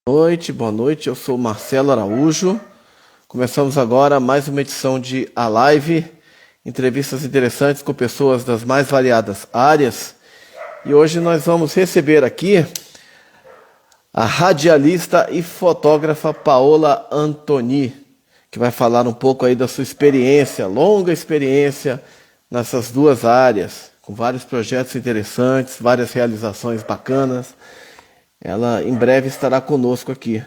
Boa noite, eu sou Marcelo Araújo. Começamos agora mais uma edição de A Live, entrevistas interessantes com pessoas das mais variadas áreas. E hoje nós vamos receber aqui a radialista e fotógrafa Paola Antoni, que vai falar um pouco aí da sua experiência, longa experiência nessas duas áreas, com vários projetos interessantes, várias realizações bacanas. Ela em breve estará conosco aqui.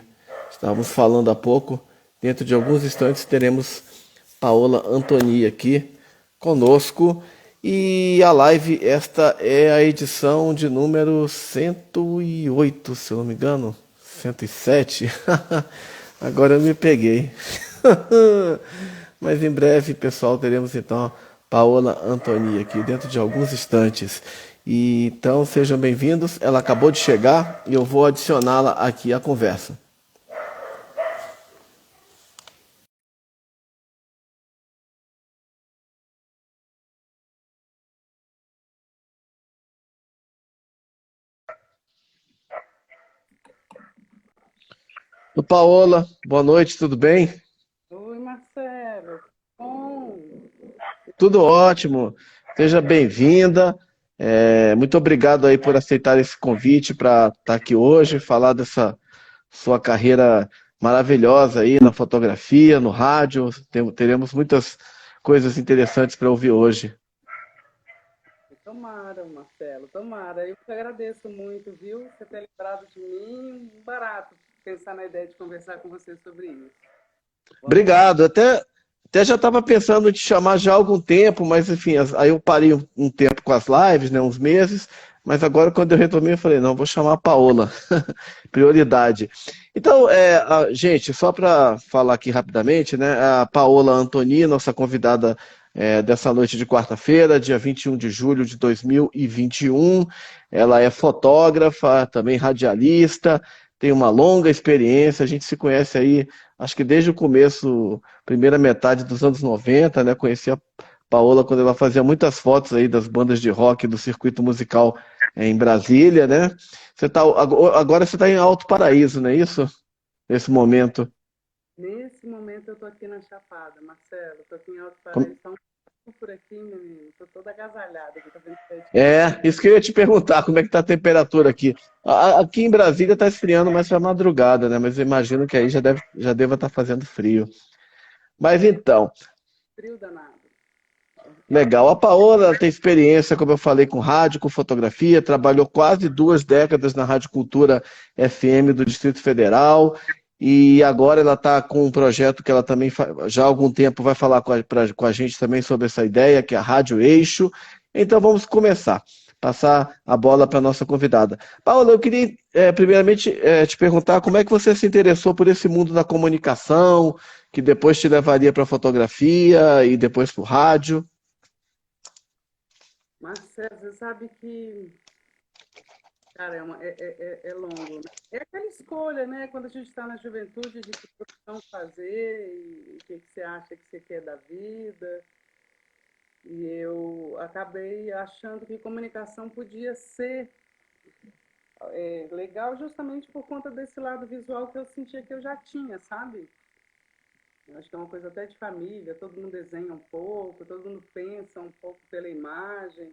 Estávamos falando há pouco, dentro de alguns instantes teremos Paola Antoni aqui conosco. E a live, esta é a edição de número 108, se eu não me engano, 107. Agora eu me peguei. Mas em breve, pessoal, teremos então Paola Antoni aqui dentro de alguns instantes. E então sejam bem-vindos. Ela acabou de chegar e eu vou adicioná-la aqui à conversa. Ô, Paola, boa noite, tudo bem? Oi, Marcelo. Bom, Tudo ótimo. Seja bem-vinda. Muito obrigado aí por aceitar esse convite para estar aqui hoje, falar dessa sua carreira maravilhosa aí na fotografia, no rádio. Teremos muitas coisas interessantes para ouvir hoje. tomara, Marcelo, tomara. Eu te agradeço muito, viu? Você ter lembrado de mim. Barato pensar na ideia de conversar com você sobre isso. Vamos lá. Obrigado. Até já estava pensando em te chamar já há algum tempo, mas enfim, aí eu parei um tempo com as lives, né, uns meses, mas agora quando eu retomei eu falei, não, vou chamar a Paola, prioridade. Então, gente, só para falar aqui rapidamente, né, a Paola Antoni, nossa convidada dessa noite de quarta-feira, dia 21 de julho de 2021, ela é fotógrafa, também radialista, tem uma longa experiência, a gente se conhece aí, acho que desde o começo, primeira metade dos anos 90, né? Conheci a Paola quando ela fazia muitas fotos aí das bandas de rock do circuito musical em Brasília, né? Agora você está em Alto Paraíso, não é isso? Nesse momento. Nesse momento eu estou aqui na Chapada, Marcelo. Estou aqui em Alto Com- Paraíso. Está um frio por aqui, menino. Estou toda agasalhada aqui, tá vendo que é diferente. Isso que eu ia te perguntar, como é que tá a temperatura aqui? Aqui em Brasília está esfriando mais para madrugada, né? Mas eu imagino que aí já deva estar fazendo frio. Mas É então, frio danado. legal. A Paola ela tem experiência, como eu falei, com rádio, com fotografia, trabalhou quase 2 décadas na Rádio Cultura FM do Distrito Federal e agora ela está com um projeto que ela também já há algum tempo vai falar com a gente também sobre essa ideia, que é a Rádio Eixo. Então vamos começar. Passar a bola para a nossa convidada. Paola, eu queria primeiramente te perguntar como é que você se interessou por esse mundo da comunicação, que depois te levaria para a fotografia e depois para o rádio. Marcelo, você sabe que, caramba, é longo, né? É aquela escolha, né? Quando a gente está na juventude, de que profissão fazer e o que você acha que você quer da vida. E eu acabei achando que comunicação podia ser legal justamente por conta desse lado visual que eu sentia que eu já tinha, sabe? Eu acho que é uma coisa até de família, todo mundo desenha um pouco, todo mundo pensa um pouco pela imagem.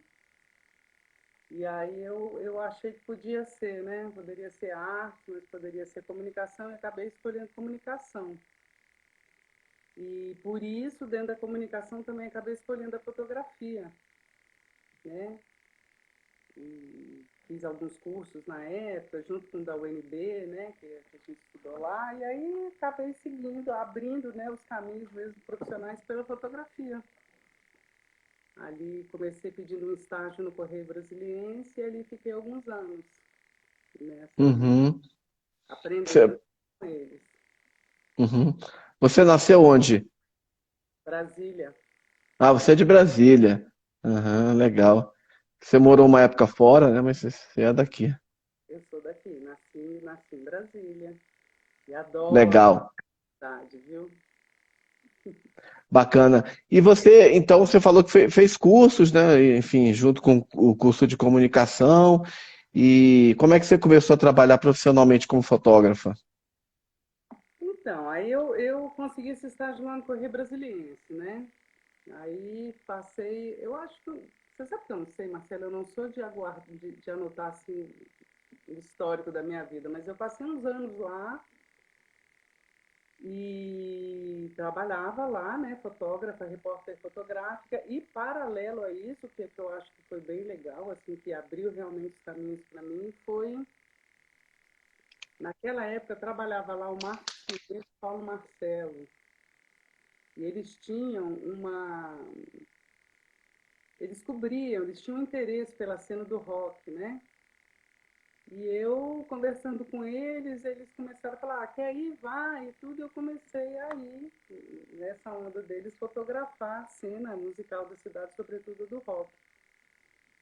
E aí eu achei que podia ser, né? Poderia ser arte, mas poderia ser comunicação, e acabei escolhendo comunicação. E por isso, dentro da comunicação, também acabei escolhendo a fotografia, né? E fiz alguns cursos na época, junto com o da UNB, né, que a gente estudou lá, e aí acabei seguindo, abrindo, né, os caminhos mesmo profissionais pela fotografia. Ali comecei pedindo um estágio no Correio Brasiliense e ali fiquei alguns anos nessa ali, Uhum. aprendendo Você, com eles. uhum. Você nasceu onde? Brasília, Ah, você é de Brasília. Aham, legal. Você morou uma época fora, né? Mas você é daqui. eu sou daqui, nasci em Brasília e adoro Legal, a cidade, viu? bacana. E você, então, você falou que fez cursos, né? Enfim, junto com o curso de comunicação. E como é que você começou a trabalhar profissionalmente como fotógrafa? Então, aí eu consegui esse estágio lá no Correio Brasiliense, né? Aí passei, eu acho que, você sabe que eu não sei, Marcelo, eu não sou de aguardar, de anotar assim o histórico da minha vida, mas eu passei uns anos lá e trabalhava lá, né, fotógrafa, repórter fotográfica, e paralelo a isso, que eu acho que foi bem legal, assim, que abriu realmente os caminhos para mim, foi, naquela época, trabalhava lá o Marcos Figueiredo e o Paulo Marcelo, e eles tinham eles cobriam, eles tinham interesse pela cena do rock, né? E eu, conversando com eles, eles começaram a falar, quer ir? Vai, e tudo. E eu comecei a ir, nessa onda deles, fotografar a cena musical da cidade, sobretudo do rock.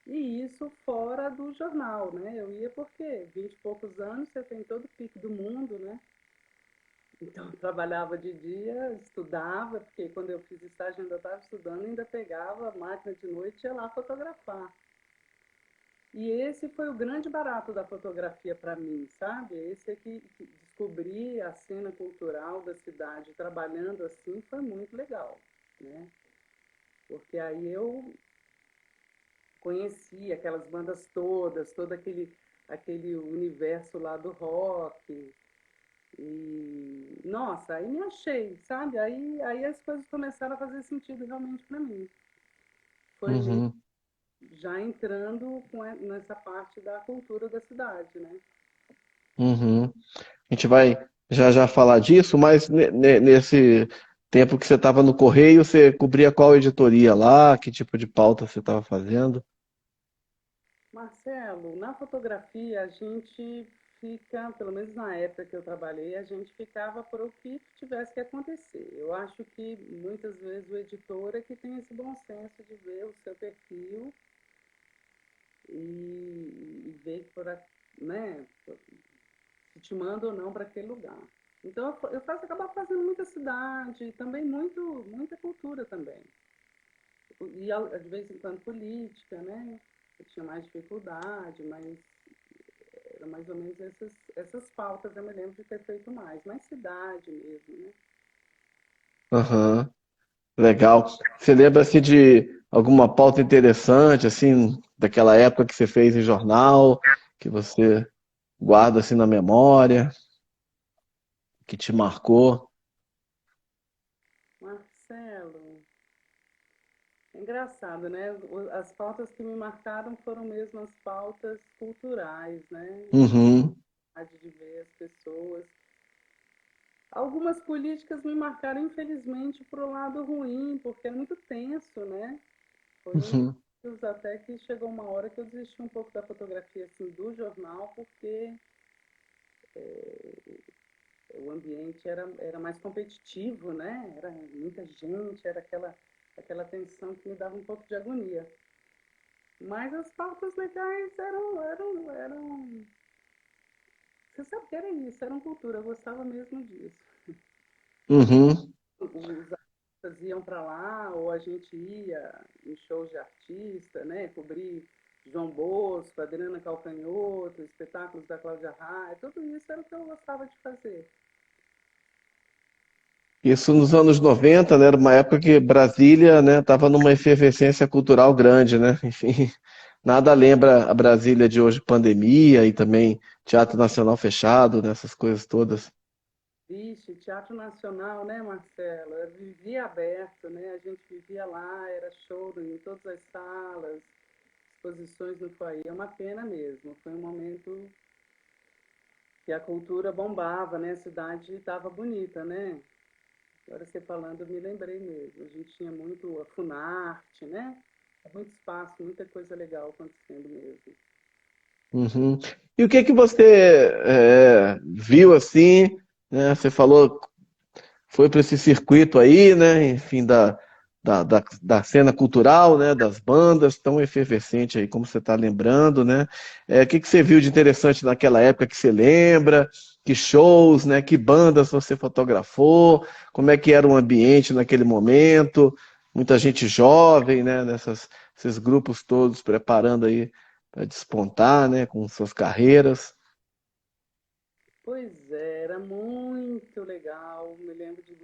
E isso fora do jornal, né? Eu ia porque 20 e poucos anos, você tem todo o pique do mundo, né? Então, eu trabalhava de dia, estudava, porque quando eu fiz estágio ainda estava estudando, ainda pegava a máquina de noite e ia lá fotografar. E esse foi o grande barato da fotografia para mim, sabe? Esse é que descobrir a cena cultural da cidade trabalhando assim foi muito legal, né? Porque aí eu conheci aquelas bandas todas, todo aquele universo lá do rock. E, nossa, aí me achei, sabe? Aí as coisas começaram a fazer sentido realmente para mim. Foi mesmo Uhum, já entrando nessa parte da cultura da cidade, né? uhum. A gente vai já já falar disso, mas nesse tempo que você estava no Correio, você cobria qual editoria lá? Que tipo de pauta você estava fazendo? Marcelo, na fotografia a gente fica, pelo menos na época que eu trabalhei, a gente ficava por o que tivesse que acontecer. Eu acho que muitas vezes o editor é que tem esse bom senso de ver o seu perfil e ver né, se te manda ou não para aquele lugar. Então eu faço acabar fazendo muita cidade, e também muita cultura também. E de vez em quando política, né? Eu tinha mais dificuldade, mas era mais ou menos essas pautas eu me lembro de ter feito mais. Mais cidade mesmo, né? Aham, legal. Você lembra-se de alguma pauta interessante, assim, daquela época que você fez em jornal, que você guarda assim na memória, que te marcou? Marcelo, é engraçado, né? As pautas que me marcaram foram mesmo as pautas culturais, né? Uhum, De ver as pessoas. Algumas políticas me marcaram, infelizmente, para o lado ruim, porque é muito tenso, né? Foi um uhum, dos até que chegou uma hora que eu desisti um pouco da fotografia assim, do jornal, porque o ambiente era mais competitivo, né? Era muita gente, era aquela tensão que me dava um pouco de agonia. Mas as pautas legais eram. Você sabe que era isso, eram cultura, eu gostava mesmo disso. uhum. Os artistas iam para lá, ou a gente ia em shows de artista, né? Cobrir João Bosco, Adriana Calcanhoto, espetáculos da Cláudia Raia, tudo isso era o que eu gostava de fazer. Isso nos anos 90, né? Era uma época que Brasília, né, estava numa efervescência cultural grande, né? Enfim, nada lembra a Brasília de hoje, pandemia e também Teatro Nacional fechado, né? Essas coisas todas. Vixe, Teatro Nacional, né, Marcelo? Eu vivia aberto, né? A gente vivia lá, era show em todas as salas, exposições no foyer. É uma pena mesmo. Foi um momento que a cultura bombava, né? A cidade estava bonita, né? Agora você falando, eu me lembrei mesmo. A gente tinha muito a Funarte, né? Muito espaço, muita coisa legal acontecendo mesmo. Uhum. E o que que você viu assim, né? Você falou foi para esse circuito aí, né? Enfim, da cena cultural, né? Das bandas tão efervescente aí, como você está lembrando, né? O que que você viu de interessante naquela época que você lembra? Que shows, né? Que bandas você fotografou? Como é que era o ambiente naquele momento? Muita gente jovem, né? Esses grupos todos preparando aí para despontar, né? Com suas carreiras. Pois é, era muito legal.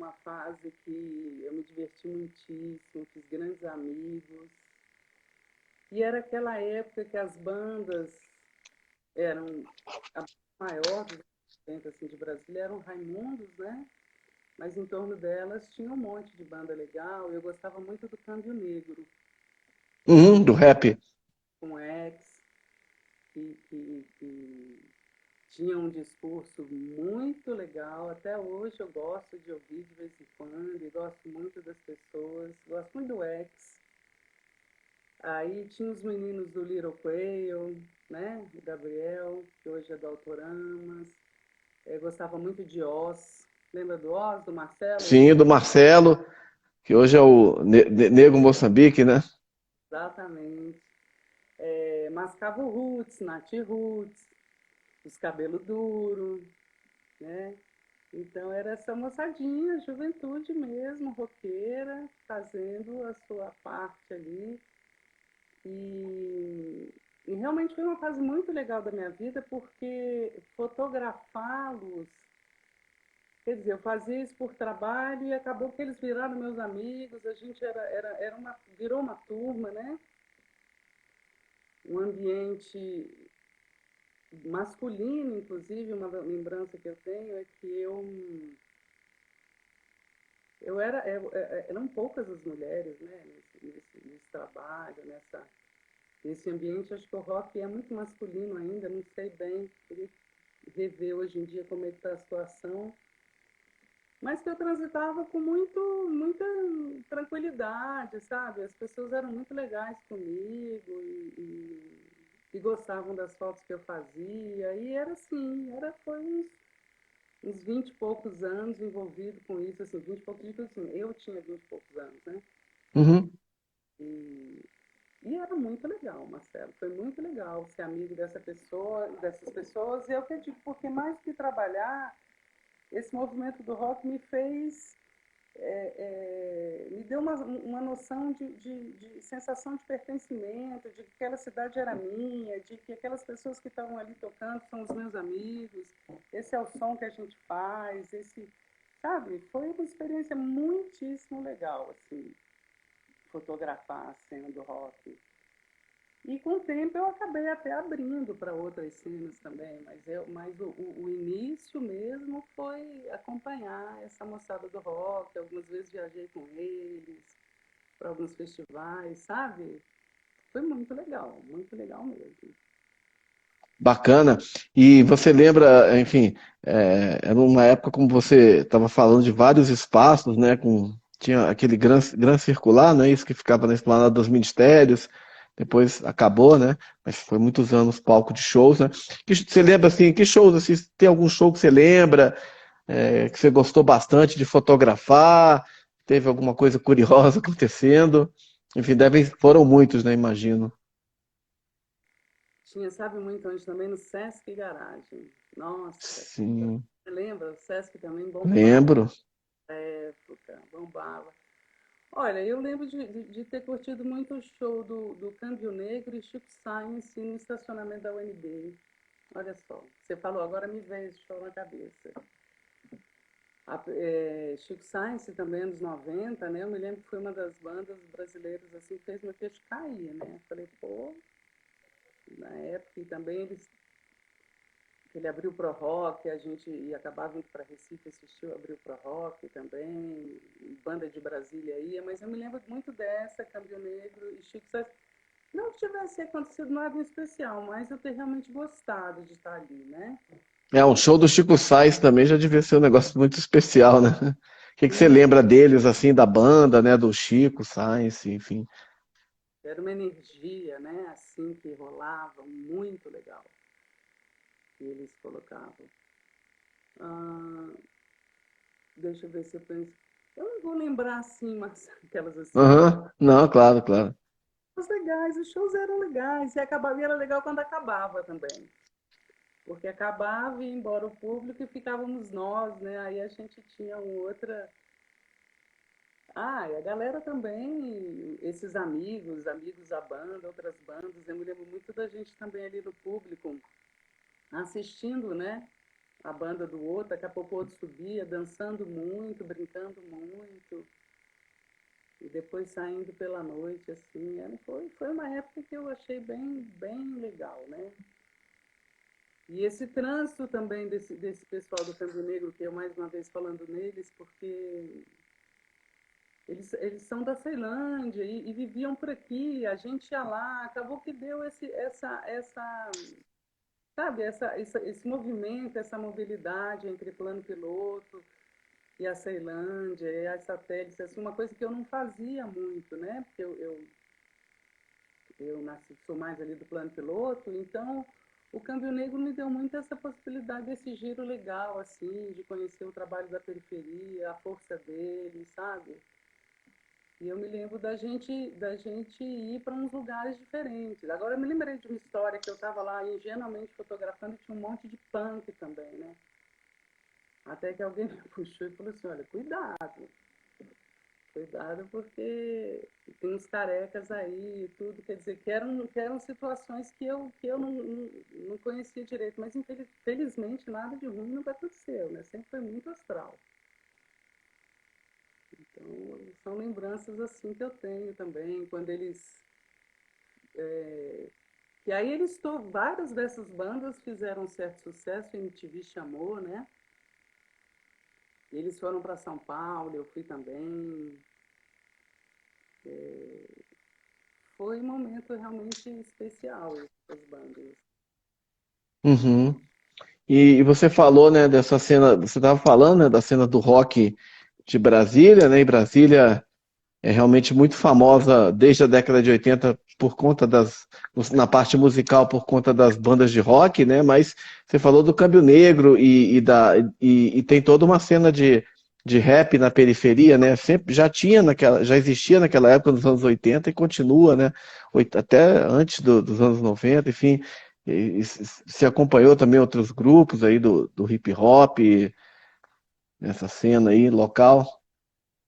uma fase que eu me diverti muitíssimo, fiz grandes amigos. E era aquela época que as bandas eram a maior dos anos 80, assim, de Brasília, eram Raimundos, né? Mas em torno delas tinha um monte de banda legal. Eu gostava muito do Câmbio Negro, Do rap. com X, que tinha um discurso muito legal. Até hoje eu gosto de ouvir de vez em quando, e gosto muito das pessoas, gosto muito do X. Aí tinha os meninos do Little Quail, né? O Gabriel, que hoje é do Autoramas. Eu gostava muito de Oz. Lembra do Oz, do Marcelo? Sim, do Marcelo, que hoje é o Nego Moçambique, né? Exatamente. Mascavo Roots, Nath Roots, os cabelos duros, né? Então era essa moçadinha, juventude mesmo, roqueira, fazendo a sua parte ali. E realmente foi uma fase muito legal da minha vida, porque fotografá-los, quer dizer, eu fazia isso por trabalho e acabou que eles viraram meus amigos, a gente virou uma turma, né? Um ambiente masculino, inclusive, uma lembrança que eu tenho é que eram poucas as mulheres, né, nesse trabalho, nesse ambiente. Acho que o rock é muito masculino ainda, não sei bem, queria rever hoje em dia como é que está a situação, mas que eu transitava com muita tranquilidade, sabe? As pessoas eram muito legais comigo e gostavam das fotos que eu fazia, e era assim, foi uns 20 e poucos anos envolvido com isso, assim, 20 e poucos, digo assim, eu tinha 20 e poucos anos, né? Uhum. E, e era muito legal, Marcelo, foi muito legal ser amigo dessas pessoas, e eu que digo, porque mais que trabalhar, esse movimento do rock me fez, me deu uma noção de sensação de pertencimento, de que aquela cidade era minha, de que aquelas pessoas que estavam ali tocando são os meus amigos, esse é o som que a gente faz, sabe, foi uma experiência muitíssimo legal, assim, fotografar a cena do rock. E com o tempo eu acabei até abrindo para outras cenas também, mas o início mesmo foi acompanhar essa moçada do rock. Algumas vezes viajei com eles para alguns festivais, sabe? Foi muito legal mesmo. Bacana. E você lembra, enfim, era uma época como você estava falando de vários espaços, né? Tinha aquele gran circular, não é isso que ficava na Esplanada dos Ministérios, depois acabou, né? Mas foi muitos anos palco de shows, né? Você lembra assim, que shows assim, tem algum show que você lembra, que você gostou bastante de fotografar? Teve alguma coisa curiosa acontecendo? Enfim, foram muitos, né? Imagino. Tinha, sabe, muito antes também no Sesc Garagem. Nossa, Sim, você lembra? O Sesc também bombava lembro. na época, bombava. Olha, eu lembro de ter curtido muito o show do Câmbio Negro e Chico Science no estacionamento da UNB. Olha só, você falou, agora me veio esse show na cabeça. Chico Science também, anos 90, né? Eu me lembro que foi uma das bandas brasileiras assim, que fez meu queixo cair, né? Falei, pô, na época, e também ele abriu pro rock, a gente ia acabar vindo para Recife, assistiu, abriu pro rock também, banda de Brasília ia, mas eu me lembro muito dessa, Câmbio Negro e Chico Science. Não que tivesse acontecido nada em especial, mas eu ter realmente gostado de estar ali, né? Um show do Chico Sainz também já devia ser um negócio muito especial, né? O que você Sim, lembra deles, assim, da banda, né? Do Chico Sainz, enfim. era uma energia, né? Assim que rolava, muito legal, que eles colocavam. Ah, deixa eu ver se eu penso. Eu não vou lembrar assim, mas aquelas assim. Aham. Não, claro, claro. Os shows eram legais, e era legal quando acabava também. Porque acabava e ia embora o público e ficávamos nós, né? Aí a gente tinha outra. Ah, e a galera também, esses amigos da banda, outras bandas, eu me lembro muito da gente também ali no público, assistindo, né? a banda do outro, daqui a pouco o outro subia, dançando muito, brincando muito, e depois saindo pela noite, assim, foi uma época que eu achei bem legal, né? E esse trânsito também desse pessoal do Câmbio Negro, que eu mais uma vez falando neles, porque eles são da Ceilândia e viviam por aqui, a gente ia lá, acabou que deu sabe, esse movimento, essa mobilidade entre plano piloto e a Ceilândia, e as satélites, assim, uma coisa que eu não fazia muito, né? Porque eu nasci, sou mais ali do plano piloto, então o Câmbio Negro me deu muito essa possibilidade desse giro legal, assim, de conhecer o trabalho da periferia, a força dele, sabe? E eu me lembro da gente ir para uns lugares diferentes. Agora eu me lembrei de uma história que eu estava lá ingenuamente fotografando e tinha um monte de punk também, né? Até que alguém me puxou e falou assim, olha, cuidado porque tem uns carecas aí e tudo, quer dizer, que eram situações que eu não conhecia direito, mas infelizmente nada de ruim nunca aconteceu, né? Sempre foi muito astral. Então, são lembranças assim que eu tenho também, quando eles. E aí várias dessas bandas fizeram um certo sucesso, a MTV chamou, né? Eles foram para São Paulo, eu fui também. Foi um momento realmente especial, essas bandas. Uhum. E você falou, né, dessa cena, você estava falando, né, da cena do rock de Brasília, né? E Brasília é realmente muito famosa desde a década de 80 por conta na parte musical, por conta das bandas de rock, né? Mas você falou do Câmbio Negro e tem toda uma cena de rap na periferia, né? Sempre já existia naquela época, nos anos 80 e continua, né? Até antes dos anos 90, enfim. Se acompanhou também outros grupos aí do hip hop, nessa cena aí local.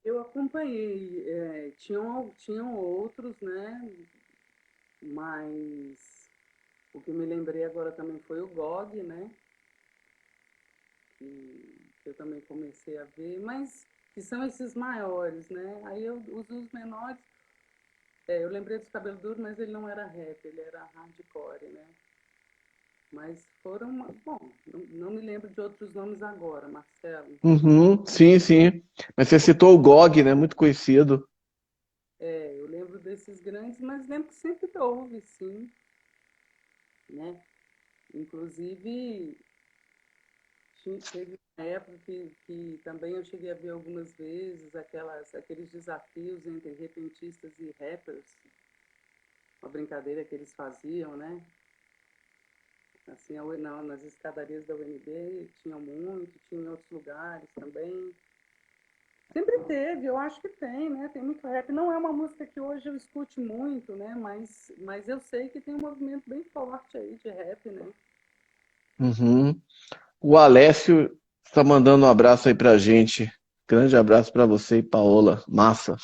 Eu acompanhei, tinham outros, né? Mas o que me lembrei agora também foi o GOG, né? Que eu também comecei a ver, mas que são esses maiores, né? Aí os menores, eu lembrei dos Cabelo Duro, mas ele não era rap, ele era hardcore, né? Mas bom, não me lembro de outros nomes agora, Marcelo. Uhum, sim, sim. Mas você citou o GOG, né? Muito conhecido. Eu lembro desses grandes, mas lembro que sempre houve, sim, né? Inclusive, teve uma época que também eu cheguei a ver algumas vezes aqueles desafios entre repentistas e rappers, uma brincadeira que eles faziam, né? Assim, nas escadarias da UNB tinham muito, tinha em outros lugares também. Sempre teve, eu acho que tem, né? Tem muito rap. Não é uma música que hoje eu escute muito, né? Mas eu sei que tem um movimento bem forte aí de rap, né? Uhum. O Alessio está mandando um abraço aí pra gente. Grande abraço para você e Paola. Massa.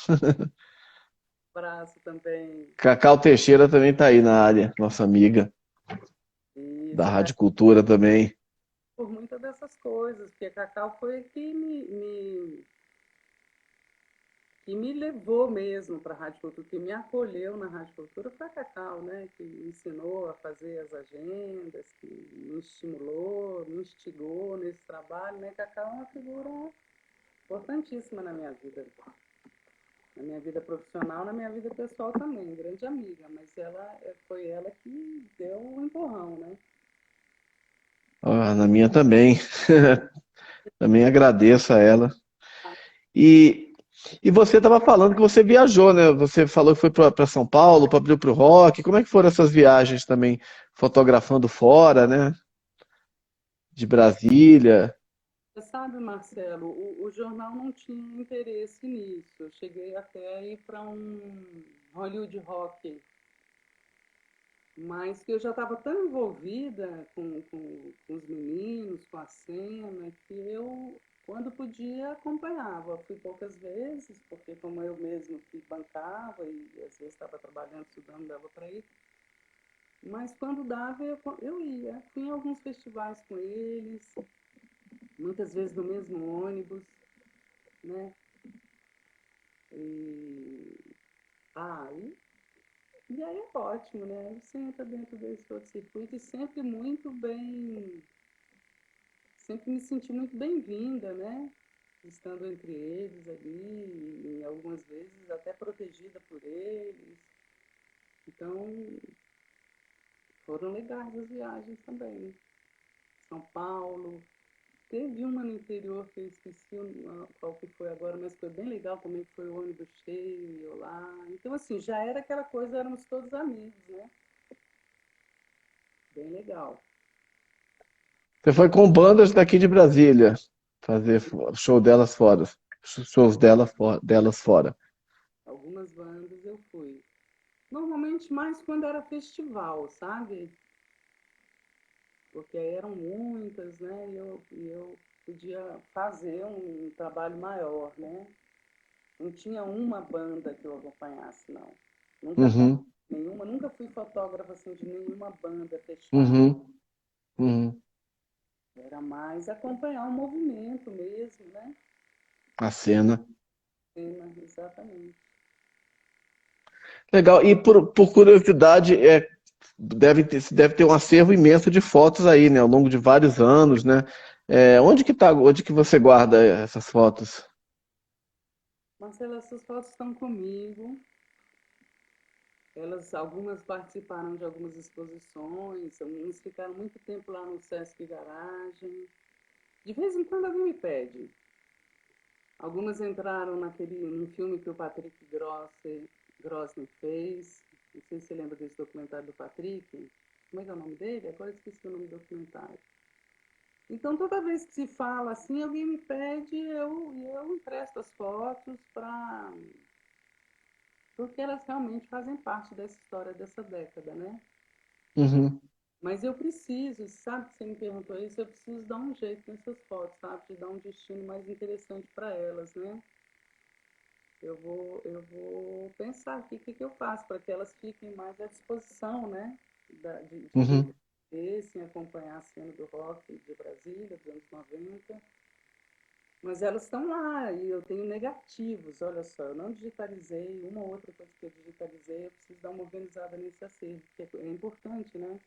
Abraço também. Cacau Teixeira também tá aí na área, nossa amiga da Isso, Rádio Cultura também. por muitas dessas coisas, porque a Cacau foi que me levou mesmo para a Rádio Cultura, que me acolheu na Rádio Cultura foi a Cacau, né? Que me ensinou a fazer as agendas, que me estimulou, me instigou nesse trabalho, né? Cacau é uma figura importantíssima na minha vida profissional, na minha vida pessoal também, grande amiga, mas foi ela que deu o empurrão, né? Ah, na minha também. Também agradeço a ela. E, e você estava falando que você viajou, né? Você falou que foi para São Paulo, para abrir para o rock. Como é que foram essas viagens também, fotografando fora, né? De Brasília. Você sabe, Marcelo, o jornal não tinha interesse nisso. Eu cheguei até a ir para um Hollywood Rock, mas que eu já estava tão envolvida com os meninos, com a cena, que eu, quando podia, acompanhava. Fui poucas vezes, porque como eu mesmo que bancava e às vezes estava trabalhando, estudando, dava para ir. Mas quando dava, eu ia. Fui em alguns festivais com eles, muitas vezes no mesmo ônibus, né? E, ah, e aí é ótimo, né? Você entra dentro desse outro circuito e sempre muito bem, sempre me senti muito bem-vinda, né? Estando entre eles ali, e algumas vezes até protegida por eles. Então, foram legais as viagens também. São Paulo, teve uma no interior que eu esqueci qual que foi agora, mas foi bem legal também, que foi o ônibus cheio e eu lá. Então, assim, já era aquela coisa, éramos todos amigos, né? Bem legal. Você foi com bandas daqui de Brasília fazer show delas fora, shows delas fora. Algumas bandas eu fui. Normalmente mais quando era festival, sabe? Porque aí eram muitas, né? E eu podia fazer um trabalho maior, né? Não tinha uma banda que eu acompanhasse, não. Nunca acompanhei Uhum, nenhuma, nunca fui fotógrafa assim, de nenhuma banda fechada. uhum, uhum. Era mais acompanhar o movimento mesmo, né? A cena. Cena, exatamente. Legal. E por curiosidade, deve ter um acervo imenso de fotos aí, né? Ao longo de vários anos, né? Onde que você guarda essas fotos? Marcela, essas fotos estão comigo. Elas, algumas participaram de algumas exposições, algumas ficaram muito tempo lá no Sesc Garagem. De vez em quando alguém me pede. Algumas entraram num filme que o Patrick Grossman fez. Não sei se você lembra desse documentário do Patrick. Como é que é o nome dele? Agora esqueci o nome do documentário. Então, toda vez que se fala assim, alguém me pede, eu empresto as fotos para. Porque elas realmente fazem parte dessa história dessa década, né? Uhum. Mas eu preciso, sabe que você me perguntou isso, eu preciso dar um jeito nessas fotos, sabe? De dar um destino mais interessante para elas, né? Eu vou pensar aqui o que eu faço para que elas fiquem mais à disposição, né? De quem Uhum. tem interesse em acompanhar a cena do rock de Brasília, dos anos 90. Mas elas estão lá e eu tenho negativos, olha só, eu não digitalizei, uma ou outra coisa que eu digitalizei, eu preciso dar uma organizada nesse acervo, porque é importante, né?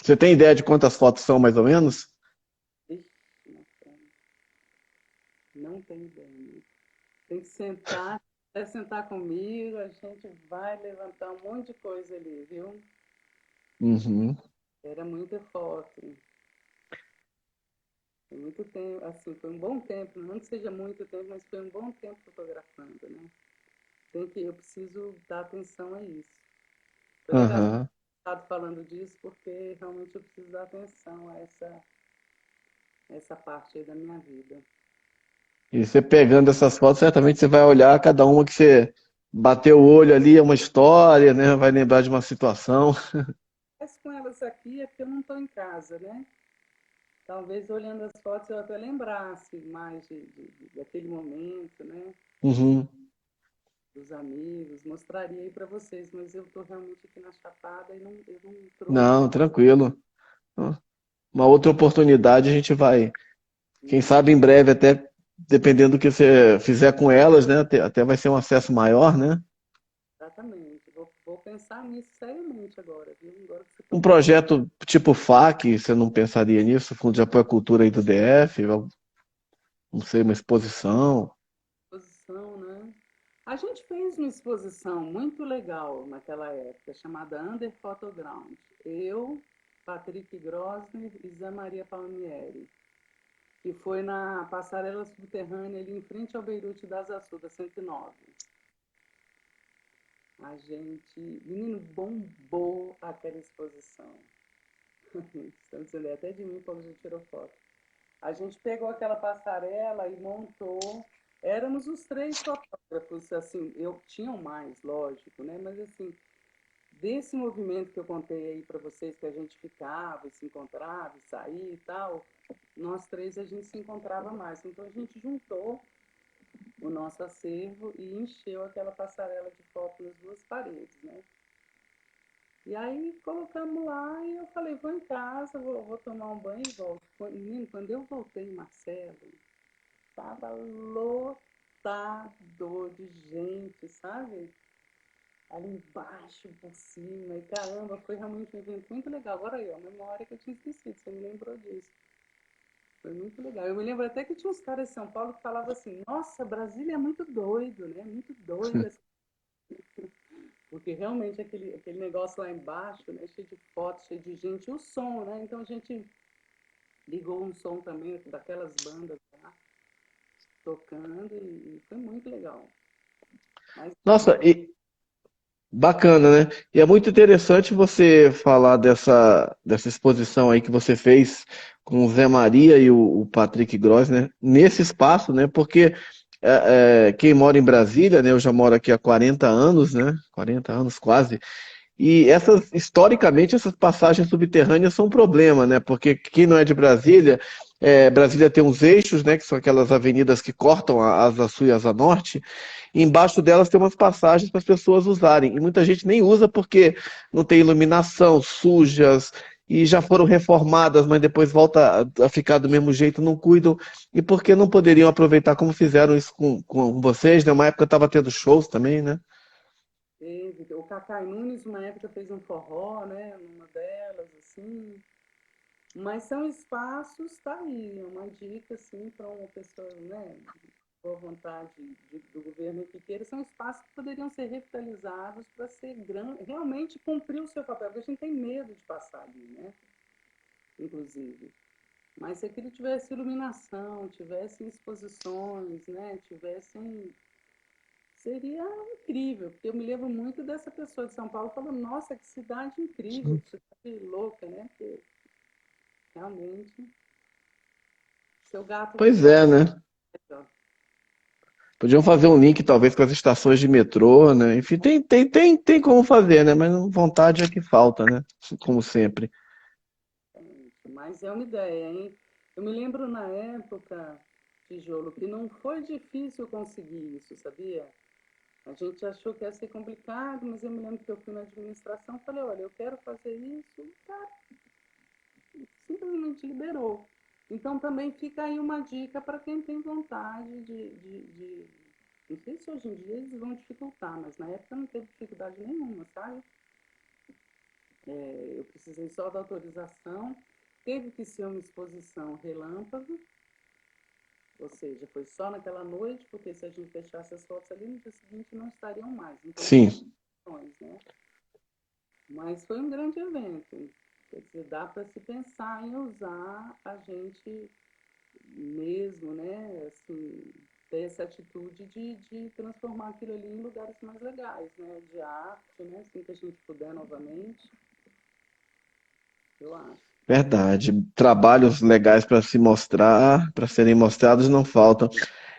Você tem ideia de quantas fotos são, mais ou menos? Ixi, não tenho ideia. Tem que sentar, até sentar comigo, a gente vai levantar um monte de coisa ali, viu? Uhum. Era muita foto. Foi muito tempo, assim, foi um bom tempo, não que seja muito tempo, mas foi um bom tempo fotografando, né? Eu preciso dar atenção a isso. Foi legal Aham. estar falando disso, porque realmente eu preciso dar atenção a essa parte aí da minha vida. E você pegando essas fotos, certamente você vai olhar cada uma que você bateu o olho ali, é uma história, né? Vai lembrar de uma situação. Mas com elas aqui é porque eu não estou em casa, né? Talvez olhando as fotos eu até lembrasse mais daquele momento, né? Uhum. Dos amigos, mostraria aí para vocês, mas eu estou realmente aqui na Chapada e eu não trouxe. Não, tranquilo. Uma outra oportunidade a gente vai, quem Isso, sabe em breve, até dependendo do que você fizer com elas, né? Até vai ser um acesso maior, né? exatamente. Vou pensar nisso seriamente agora, viu? Agora que você Um tocou nesse projeto tipo FAC, você não pensaria nisso? Fundo de Apoio à Cultura aí do DF, não sei, uma exposição. exposição, né? A gente fez uma exposição muito legal naquela época, chamada Under Photoground. Eu, Patrick Grosner e Zé Maria Palmieri, que foi na passarela subterrânea ali em frente ao Beirute das Açu, da 109. A gente, menino, bombou aquela exposição. Estão dizendo até de mim quando a gente tirou foto. A gente pegou aquela passarela e montou. Éramos os três fotógrafos, assim, eu tinha mais, lógico, né? Mas assim, desse movimento que eu contei aí para vocês, que a gente ficava e se encontrava e saía e tal, nós três a gente se encontrava mais. Então a gente juntou o nosso acervo e encheu aquela passarela de fotos nas duas paredes, né? E aí colocamos lá e eu falei, vou em casa, vou tomar um banho e volto. Menino, quando eu voltei em Marcelo, tava lotado de gente, sabe? Ali embaixo, por cima, e caramba, foi realmente um evento muito legal. Agora aí, ó, memória que eu tinha esquecido, você me lembrou disso. Foi muito legal. Eu me lembro até que tinha uns caras de São Paulo que falavam assim, nossa, Brasília é muito doido, né? Muito doido, assim, porque realmente aquele negócio lá embaixo, né? Cheio de fotos, cheio de gente, e o som, né? Então a gente ligou um som também daquelas bandas lá, tocando, e foi muito legal. Mas Nossa, e bacana, né? E é muito interessante você falar dessa exposição aí que você fez com o Zé Maria e o Patrick Gross, né? Nesse espaço, né? Porque quem mora em Brasília, né? Eu já moro aqui há 40 anos, né? 40 anos quase. E historicamente, essas passagens subterrâneas são um problema, né? Porque quem não é de Brasília, Brasília tem uns eixos, né? Que são aquelas avenidas que cortam a Asa Sul e a Asa Norte. E embaixo delas tem umas passagens para as pessoas usarem. E muita gente nem usa porque não tem iluminação, sujas, e já foram reformadas, mas depois volta a ficar do mesmo jeito, não cuidam. E por que não poderiam aproveitar como fizeram isso com vocês, né? Uma época estava tendo shows também, né? teve, o Cacai Nunes, uma época, fez um forró, né? Numa delas, assim. Mas são espaços, tá aí, é uma dica, assim, para uma pessoa, né? Boa vontade do governo que queira, são espaços que poderiam ser revitalizados para ser realmente cumprir o seu papel, porque a gente tem medo de passar ali, né? Inclusive. Mas se aquilo tivesse iluminação, tivesse exposições, né? Tivessem. Seria incrível, porque eu me lembro muito dessa pessoa de São Paulo falando, nossa, que cidade incrível, que cidade louca, né? Porque realmente seu gato Pois voar. é, né? Podiam fazer um link, talvez, com as estações de metrô, né? Enfim, tem como fazer, né? Mas vontade é que falta, né? Como sempre. Mas é uma ideia, hein? Eu me lembro na época, Tijolo, que não foi difícil conseguir isso, sabia? A gente achou que ia ser complicado, mas eu me lembro que eu fui na administração e falei, olha, eu quero fazer isso, o cara simplesmente liberou. Então também fica aí uma dica para quem tem vontade de. Não sei se hoje em dia eles vão dificultar, mas na época não teve dificuldade nenhuma, sabe? Eu precisei só da autorização. Teve que ser uma exposição relâmpago, ou seja, foi só naquela noite, porque se a gente deixasse as fotos ali, no dia seguinte não estariam mais. Então teve Sim, opções, né? Mas foi um grande evento. Quer dizer, dá para se pensar em usar a gente mesmo, né? Assim, ter essa atitude de transformar aquilo ali em lugares mais legais, né? De arte, né? Assim que a gente puder novamente, eu acho. verdade. Trabalhos legais para se mostrar, para serem mostrados, não faltam.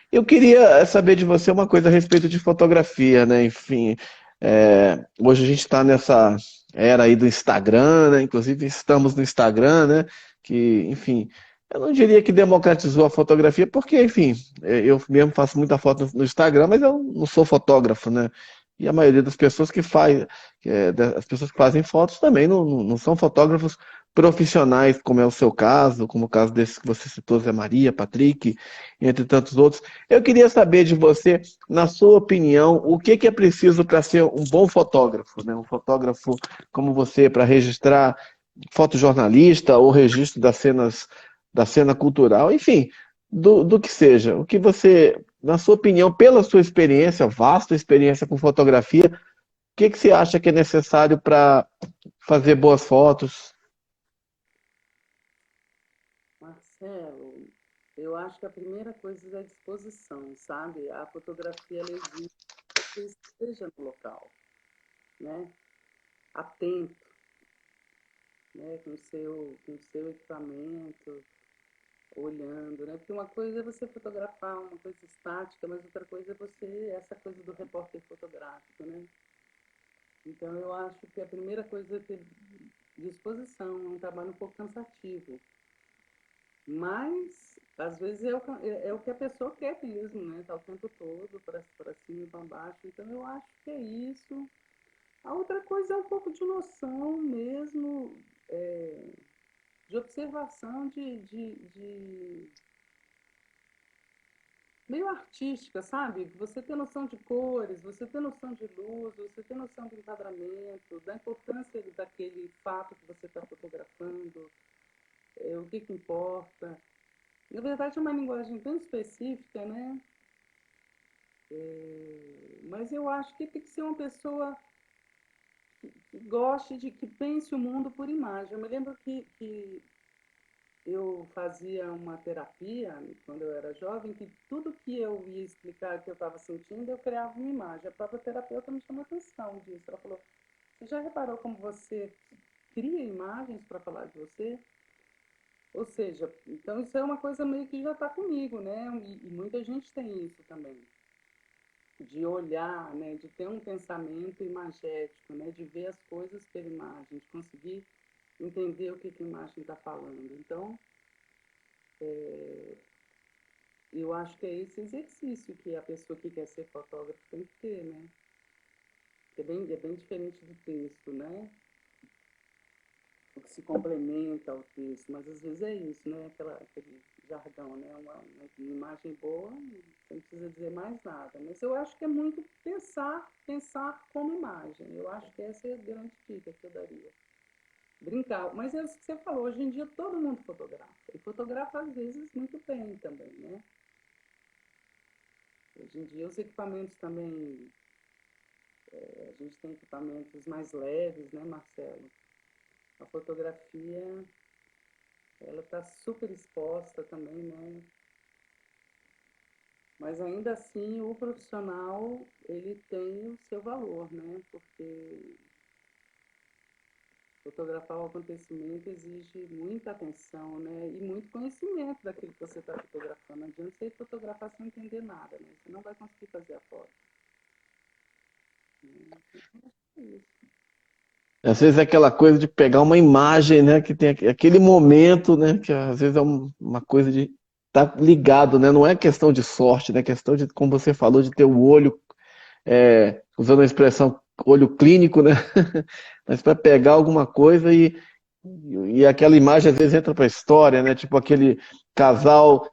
Eu queria saber de você uma coisa a respeito de fotografia, né? Enfim, hoje a gente está nessa era aí do Instagram, né? Inclusive estamos no Instagram, né? Que, enfim, eu não diria que democratizou a fotografia, porque, enfim, eu mesmo faço muita foto no Instagram, mas eu não sou fotógrafo, né? E a maioria das pessoas que faz, as pessoas que fazem fotos também não são fotógrafos profissionais, como é o seu caso, como o caso desse que você citou, Zé Maria, Patrick, entre tantos outros. Eu queria saber de você, na sua opinião, o que é preciso para ser um bom fotógrafo, né? Um fotógrafo como você, para registrar fotojornalista ou registro das cenas da cena cultural, enfim, do que seja. O que você, na sua opinião, pela sua experiência, vasta experiência com fotografia, o que você acha que é necessário para fazer boas fotos? Marcelo, eu acho que a primeira coisa é a disposição, sabe? A fotografia ela exige que você esteja no local, né? Atento, né? Com o seu equipamento, olhando, né? Porque uma coisa é você fotografar uma coisa estática, mas outra coisa é essa coisa do repórter fotográfico, né? Então eu acho que a primeira coisa é ter disposição, é um trabalho um pouco cansativo, mas às vezes é o que a pessoa quer mesmo, né? Tá o tempo todo para cima e para baixo. Então eu acho que é isso. A outra coisa é um pouco de noção mesmo, de observação meio artística, sabe? Você ter noção de cores, você ter noção de luz, você ter noção do enquadramento, da importância daquele fato que você está fotografando, o que que importa. Na verdade, é uma linguagem tão específica, né? Mas eu acho que tem que ser uma pessoa que goste que pense o mundo por imagem. Eu me lembro que eu fazia uma terapia quando eu era jovem, que tudo que eu ia explicar que eu estava sentindo, eu criava uma imagem. A própria terapeuta me chamou atenção disso. Ela falou: você já reparou como você cria imagens para falar de você? Ou seja, então isso é uma coisa meio que já está comigo, né? E muita gente tem isso também, de olhar, né? De ter um pensamento imagético, né? De ver as coisas pela imagem, de conseguir entender o que, que a imagem está falando. Então, eu acho que é esse exercício que a pessoa que quer ser fotógrafo tem que ter, né? É bem diferente do texto, né? O que se complementa ao texto, mas às vezes é isso, né? Aquele jargão, né? Uma imagem boa, você não precisa dizer mais nada. Mas eu acho que é muito pensar como imagem. Eu acho que essa é a grande dica que eu daria. Brincar. Mas é isso que você falou, hoje em dia todo mundo fotografa. E fotografa às vezes muito bem também, né? Hoje em dia os equipamentos também, a gente tem equipamentos mais leves, né, Marcelo? A fotografia, ela está super exposta também, né? Mas ainda assim o profissional, ele tem o seu valor, né? Porque fotografar o acontecimento exige muita atenção, né? E muito conhecimento daquilo que você está fotografando. Não adianta você fotografar sem entender nada, né? Você não vai conseguir fazer a foto. É isso. Às vezes é aquela coisa de pegar uma imagem, né, que tem aquele momento, né, que às vezes é uma coisa de estar tá ligado, né, não é questão de sorte, né, é questão de, como você falou, de ter o olho, usando a expressão olho clínico, né, mas para pegar alguma coisa e aquela imagem às vezes entra para a história, né, tipo aquele casal,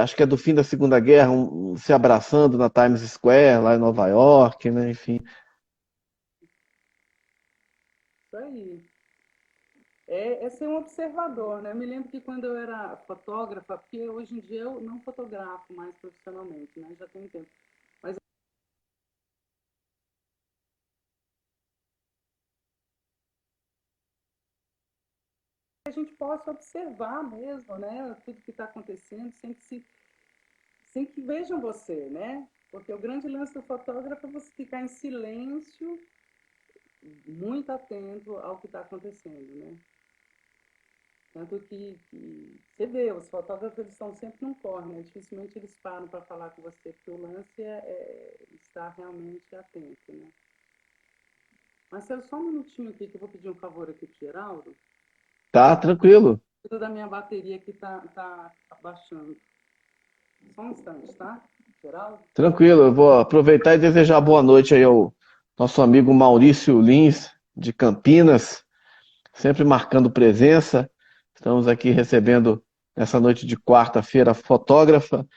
acho que é do fim da Segunda Guerra, se abraçando na Times Square, lá em Nova York, né, enfim. Isso aí. É ser um observador, né? Eu me lembro que quando eu era fotógrafa, porque hoje em dia eu não fotografo mais profissionalmente, né? Já tem tempo. Mas a gente possa observar mesmo, né? Tudo que está acontecendo, sem que vejam você, né? Porque o grande lance do fotógrafo é você ficar em silêncio, muito atento ao que está acontecendo, né? Tanto que você vê, os fotógrafos eles estão sempre num corre, né? Dificilmente eles param para falar com você, porque o lance é estar realmente atento, né? Marcelo, só um minutinho aqui que eu vou pedir um favor aqui pro Geraldo. Tá, tranquilo. Cuida da minha bateria que tá abaixando. Só um instante, tá? Geraldo? Tranquilo, eu vou aproveitar e desejar boa noite aí ao nosso amigo Maurício Lins, de Campinas, sempre marcando presença. Estamos aqui recebendo, nessa noite de quarta-feira, a fotógrafa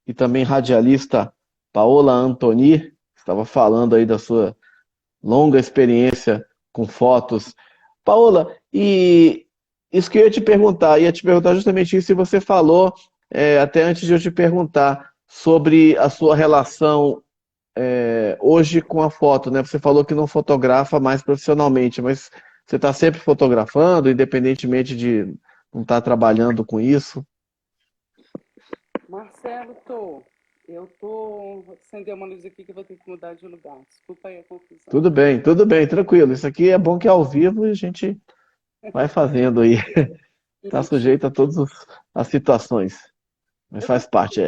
e também radialista Paola Antoni, estava falando aí da sua longa experiência com fotos. Paola, e isso que eu ia te perguntar justamente isso, e você falou, até antes de eu te perguntar, sobre a sua relação hoje com a foto, né? Você falou que não fotografa mais profissionalmente, mas você está sempre fotografando, independentemente de não estar trabalhando com isso? Marcelo, tô. Eu tô. Vou acender uma luz aqui que eu vou ter que mudar de lugar. Desculpa aí a confusão. Tudo bem, tranquilo. Isso aqui é bom que é ao vivo e a gente vai fazendo aí. Está Minutinho. sujeito a todas as situações, mas Eu tô faz parte.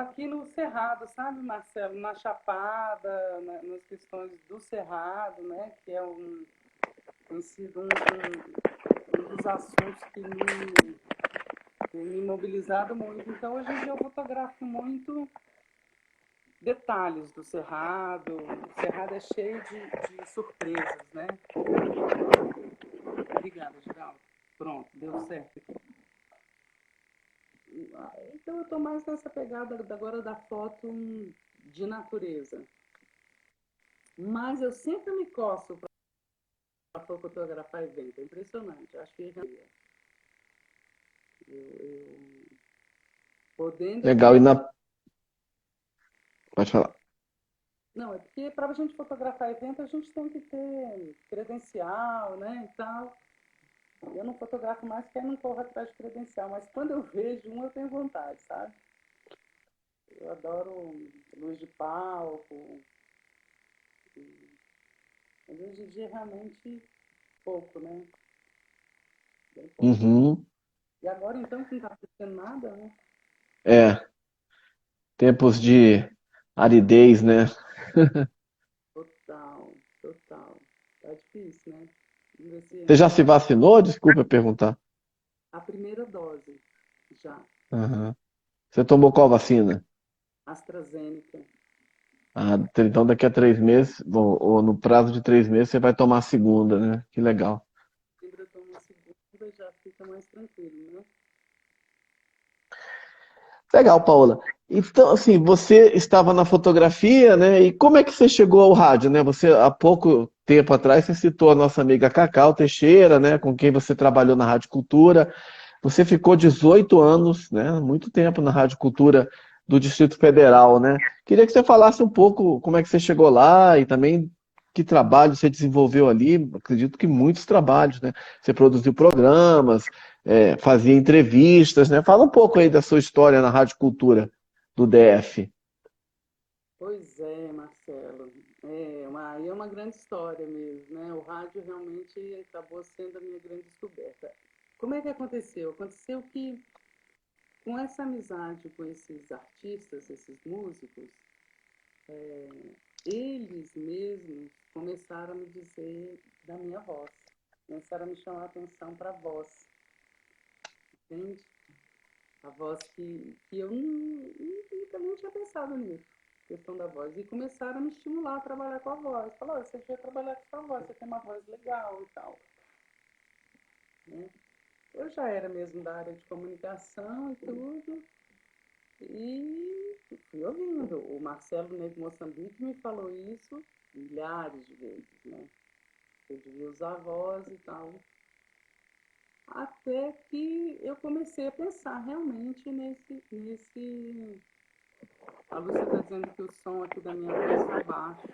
aqui no Cerrado, sabe, Marcelo? Na Chapada, nas questões do Cerrado, né? Que é tem sido um dos assuntos que tem me mobilizado muito. Então, hoje em dia eu fotografo muito detalhes do Cerrado. O Cerrado é cheio de surpresas, né? Obrigada, Geraldo. Pronto, deu certo aqui. Então eu estou mais nessa pegada agora da foto de natureza. Mas eu sempre me coço para fotografar evento. É impressionante. Acho que eu podendo Legal. aqui. Pode falar. Não, é porque para a gente fotografar evento a gente tem que ter credencial, né, e tal. Eu não fotografo mais porque eu não corro atrás de credencial, mas quando eu vejo um eu tenho vontade, sabe? Eu adoro luz de palco. Mas hoje em dia realmente pouco, né? Bem pouco. Uhum. E agora então que não está acontecendo nada, né? É, tempos de aridez, né? Total, total. Tá difícil, né? Vamos ver Você se já se vacinou? Desculpa perguntar. a primeira dose já, Aham. Você tomou qual vacina? AstraZeneca. Ah, então daqui a 3 meses, ou no prazo de 3 meses, você vai tomar a segunda, né? Que legal. Sempre eu tomo a segunda, já fica mais tranquilo, né? Legal, Paola. Então, assim, você estava na fotografia, né? E como é que você chegou ao rádio, né? Você, há pouco tempo atrás, você citou a nossa amiga Cacau Teixeira, né? Com quem você trabalhou na Rádio Cultura. Você ficou 18 anos, né? Muito tempo na Rádio Cultura do Distrito Federal, né? Queria que você falasse um pouco como é que você chegou lá e também que trabalho você desenvolveu ali. Acredito que muitos trabalhos, né? Você produziu programas, fazia entrevistas, né? Fala um pouco aí da sua história na Rádio Cultura do DF. Pois é, Marcelo. Aí é uma grande história mesmo, né? O rádio realmente acabou sendo a minha grande descoberta. Como é que aconteceu? Aconteceu que com essa amizade com esses artistas, esses músicos, eles mesmos começaram a me dizer da minha voz, começaram a me chamar a atenção para a voz, entende? A voz que eu nunca nem tinha pensado nisso, questão da voz. E começaram a me estimular a trabalhar com a voz. Falaram, você vai trabalhar com a sua voz, você tem uma voz legal e tal. Né? Eu já era mesmo da área de comunicação e tudo, e fui ouvindo. O Marcelo Negro Moçambique me falou isso milhares de vezes, né? Eu devia usar a voz e tal. Até que eu comecei a pensar realmente nesse. A Lúcia está dizendo que o som aqui da minha voz está baixo.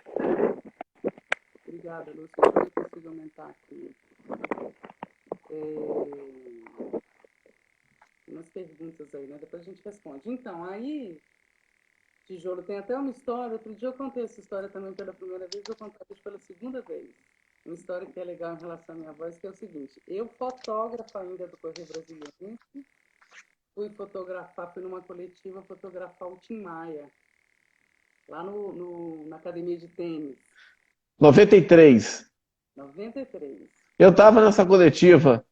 Obrigada, Lúcia. Deixa eu ver se eu consigo aumentar aqui. Tem umas perguntas aí, né? Depois a gente responde. Então, aí, Tijolo, tem até uma história. Outro dia eu contei essa história também pela primeira vez, eu contei hoje pela segunda vez. Uma história que é legal em relação à minha voz, que é o seguinte. Eu, fotógrafa ainda do Correio Brasiliense, fui numa coletiva fotografar o Tim Maia, lá na academia de tênis, 93. 93. Eu estava nessa coletiva.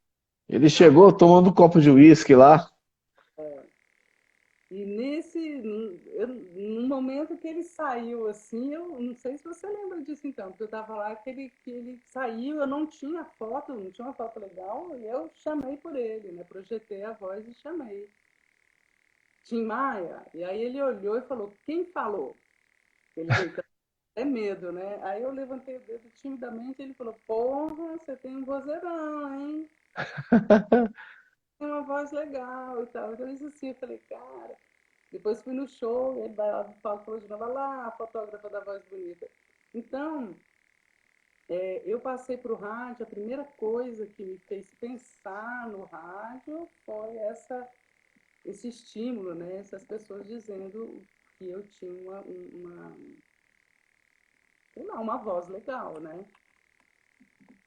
Ele chegou tomando um copo de uísque lá. E no momento que ele saiu assim, eu não sei se você lembra disso então, porque eu estava lá que ele saiu, eu não tinha foto, não tinha uma foto legal, e eu chamei por ele, né? Projetei a voz e chamei. Tim Maia, e aí ele olhou e falou, quem falou? Ele deitando é medo, né? Aí eu levantei o dedo timidamente e ele falou, porra, você tem um vozeirão, hein? Tem uma voz legal e tal. Então, isso assim, eu falei, cara. Depois fui no show, ele falou de novo, lá, a fotógrafa da voz bonita. Então, eu passei para o rádio, a primeira coisa que me fez pensar no rádio foi esse estímulo, né? Essas pessoas dizendo que eu tinha sei lá, uma voz legal, né?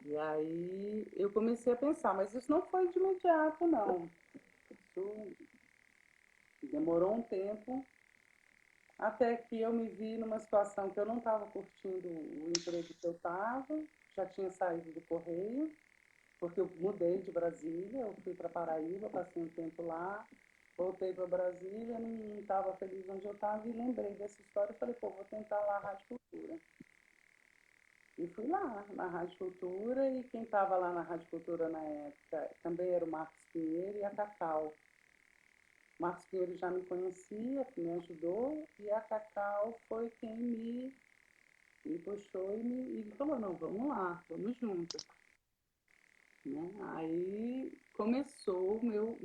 E aí eu comecei a pensar, mas isso não foi de imediato, não. Isso demorou um tempo, até que eu me vi numa situação que eu não estava curtindo o emprego que eu estava, já tinha saído do Correio, porque eu mudei de Brasília, eu fui para Paraíba, passei um tempo lá, voltei para Brasília, não estava feliz onde eu estava e lembrei dessa história. Falei, pô, vou tentar lá a Rádio Cultura. E fui lá na Rádio Cultura e quem estava lá na Rádio Cultura na época também era o Marcos Pinheiro e a Cacau. O Marcos Pinheiro já me conhecia, me ajudou, e a Cacau foi quem me puxou e falou, não, vamos lá, vamos juntas. Né? Aí começou o meu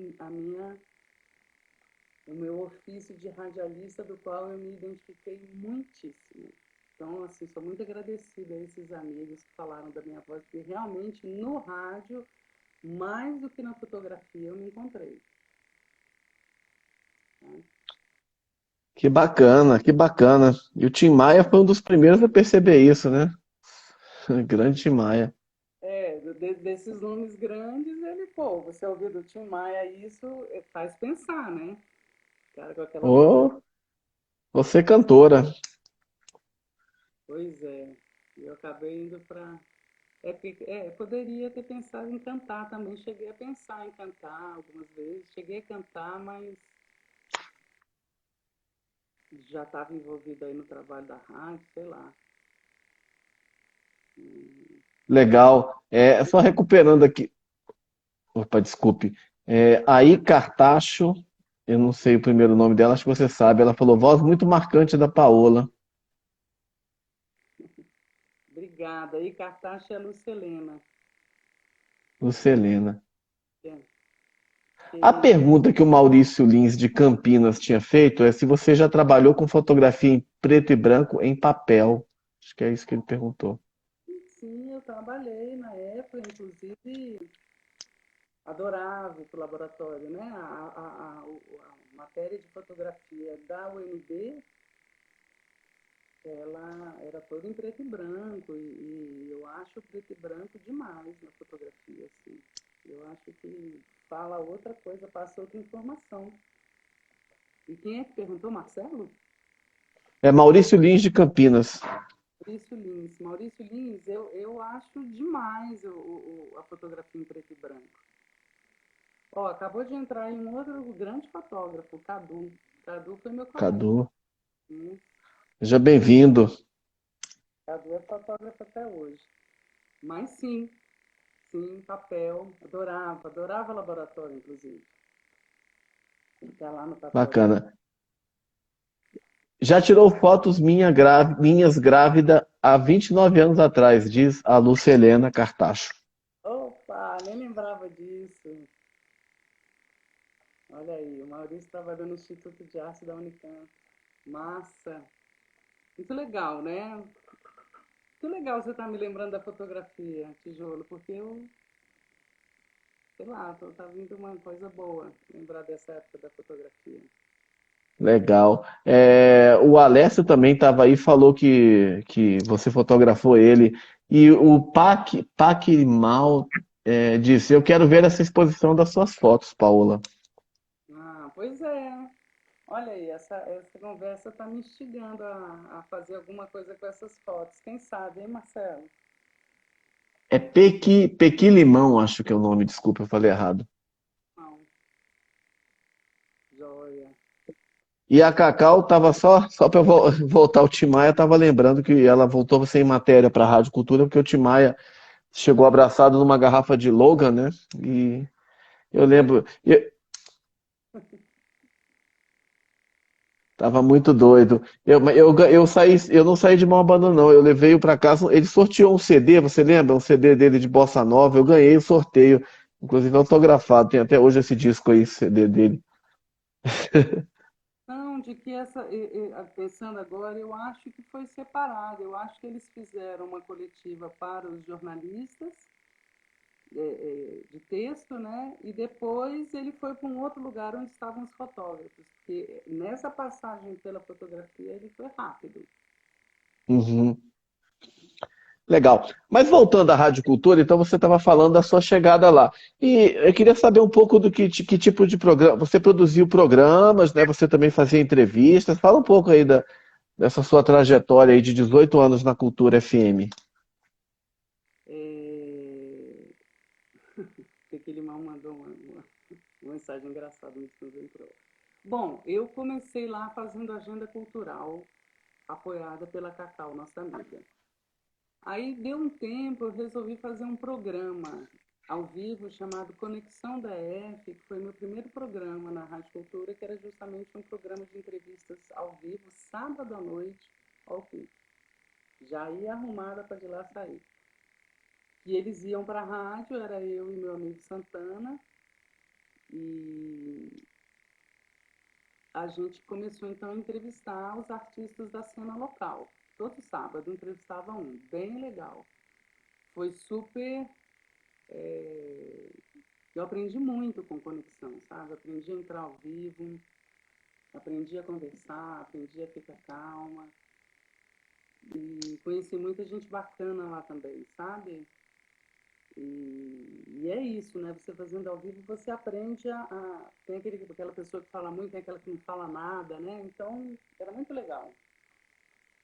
ofício de radialista, do qual eu me identifiquei muitíssimo. Então, assim, sou muito agradecida a esses amigos que falaram da minha voz, porque realmente no rádio, mais do que na fotografia, eu me encontrei. Né? Que bacana, que bacana. E o Tim Maia foi um dos primeiros a perceber isso, né? Grande Tim Maia. Desses nomes grandes, ele, pô, você ouviu do Tim Maia, isso faz pensar, né? Cara, com aquela voz. Ô, você é cantora. Pois é. E eu acabei indo para. Poderia ter pensado em cantar também. Cheguei a pensar em cantar algumas vezes. Cheguei a cantar, mas já estava envolvida aí no trabalho da rádio, sei lá. Legal. É, só recuperando aqui. Opa, desculpe. É, aí Cartacho, eu não sei o primeiro nome dela, acho que você sabe. Ela falou, voz muito marcante da Paola. Obrigada. E cartaz é a Lucelena. Lucelena. Que, A que, pergunta que o Maurício Lins de Campinas tinha feito é se você já trabalhou com fotografia em preto e branco em papel. Acho que é isso que ele perguntou. sim, eu trabalhei na época, inclusive adorava ir para o laboratório, né? A matéria de fotografia da UNB, ela era toda em preto e branco, e eu acho preto e branco demais na fotografia, assim. Eu acho que fala outra coisa, passa outra informação. E quem é que perguntou, Marcelo? É Maurício Lins de Campinas. Maurício Lins. Maurício Lins, eu acho demais a fotografia em preto e branco. Ó, acabou de entrar em um outro grande fotógrafo, Cadu. Cadu foi meu colega. Cadu, Hum, seja bem-vindo. Cadu é fotógrafo até hoje. Mas sim, sim, papel. Adorava, adorava laboratório, inclusive. Ficar lá no papel. Bacana. Já tirou fotos minhas grávida há 29 anos atrás, diz a Lucelena Cartacho. Opa, nem lembrava disso. Olha aí, o Maurício trabalhou no Instituto de Arte da Unicamp. Massa. Muito legal, né? Muito legal você estar me lembrando da fotografia, Tijolo, porque eu, sei lá, tá vindo uma coisa boa lembrar dessa época da fotografia. Legal. É, o Alessio também estava aí, falou que você fotografou ele. E o Pac Mal disse: Eu quero ver essa exposição das suas fotos, Paola. Ah, pois é. Olha aí, essa conversa está me instigando a fazer alguma coisa com essas fotos. Quem sabe, hein, Marcelo? É Pequi Limão, acho que é o nome, desculpa, eu falei errado. Não, joia. E a Cacau tava só para voltar ao Timaya, tava lembrando que ela voltou sem matéria para a Rádio Cultura, porque o Timaya chegou abraçado numa garrafa de Logan, né? E eu lembro, tava muito doido. Eu não saí de mão abandonou, não. Eu levei-o para casa. Ele sorteou um CD, você lembra? Um CD dele de Bossa Nova. Eu ganhei o sorteio, inclusive autografado. Tem até hoje esse disco aí, CD dele. Não, de que pensando agora, eu acho que foi separado. Eu acho que eles fizeram uma coletiva para os jornalistas de texto, né? E depois ele foi para um outro lugar onde estavam os fotógrafos, porque nessa passagem pela fotografia ele foi rápido. Uhum. Legal. Mas voltando à Rádio Cultura, então você estava falando da sua chegada lá. E eu queria saber um pouco do que tipo de programa. Você produziu programas, né? Você também fazia entrevistas. Fala um pouco aí dessa sua trajetória aí de 18 anos na Cultura FM. É... Aquele mal mandou uma mensagem engraçada no que entrou. Bom, eu comecei lá fazendo agenda cultural, apoiada pela Cacau, nossa amiga. Aí deu um tempo, eu resolvi fazer um programa ao vivo chamado Conexão da EF, que foi meu primeiro programa na Rádio Cultura, que era justamente um programa de entrevistas ao vivo, sábado à noite, ao vivo. Já ia arrumada para de lá sair. E eles iam para a rádio, era eu e meu amigo Santana, e a gente começou então a entrevistar os artistas da cena local. Todo sábado entrevistava um, bem legal. Foi super. é, Eu aprendi muito com conexão, sabe? Aprendi a entrar ao vivo, aprendi a conversar, aprendi a ficar calma. E conheci muita gente bacana lá também, sabe? E é isso, né? Você fazendo ao vivo, você aprende tem aquela pessoa que fala muito, tem aquela que não fala nada, né? Então, era muito legal.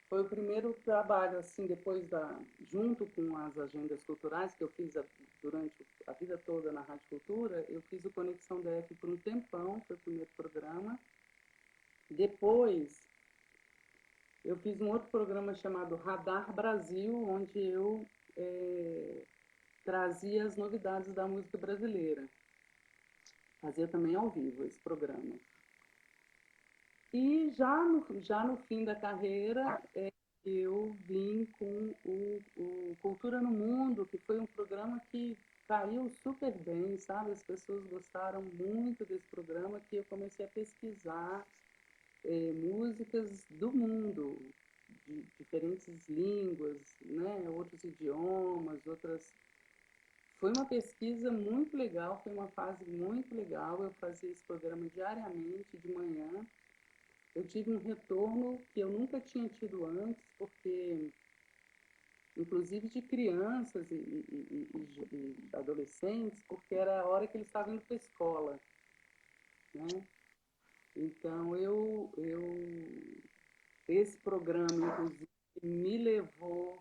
Foi o primeiro trabalho, assim, junto com as agendas culturais que eu fiz durante a vida toda na Rádio Cultura, eu fiz o Conexão DF por um tempão, foi o primeiro programa. Depois, eu fiz um outro programa chamado Radar Brasil, onde eu eh, trazia as novidades da música brasileira. Fazia também ao vivo esse programa. E já no fim da carreira, eu vim com o Cultura no Mundo, que foi um programa que caiu super bem, sabe? As pessoas gostaram muito desse programa, que eu comecei a pesquisar músicas do mundo, de diferentes línguas, né? Outros idiomas, outras. Foi uma pesquisa muito legal, foi uma fase muito legal. Eu fazia esse programa diariamente, de manhã. Eu tive um retorno que eu nunca tinha tido antes, porque, inclusive de crianças e adolescentes, porque era a hora que eles estavam indo para a escola, né? Então, esse programa, inclusive, me levou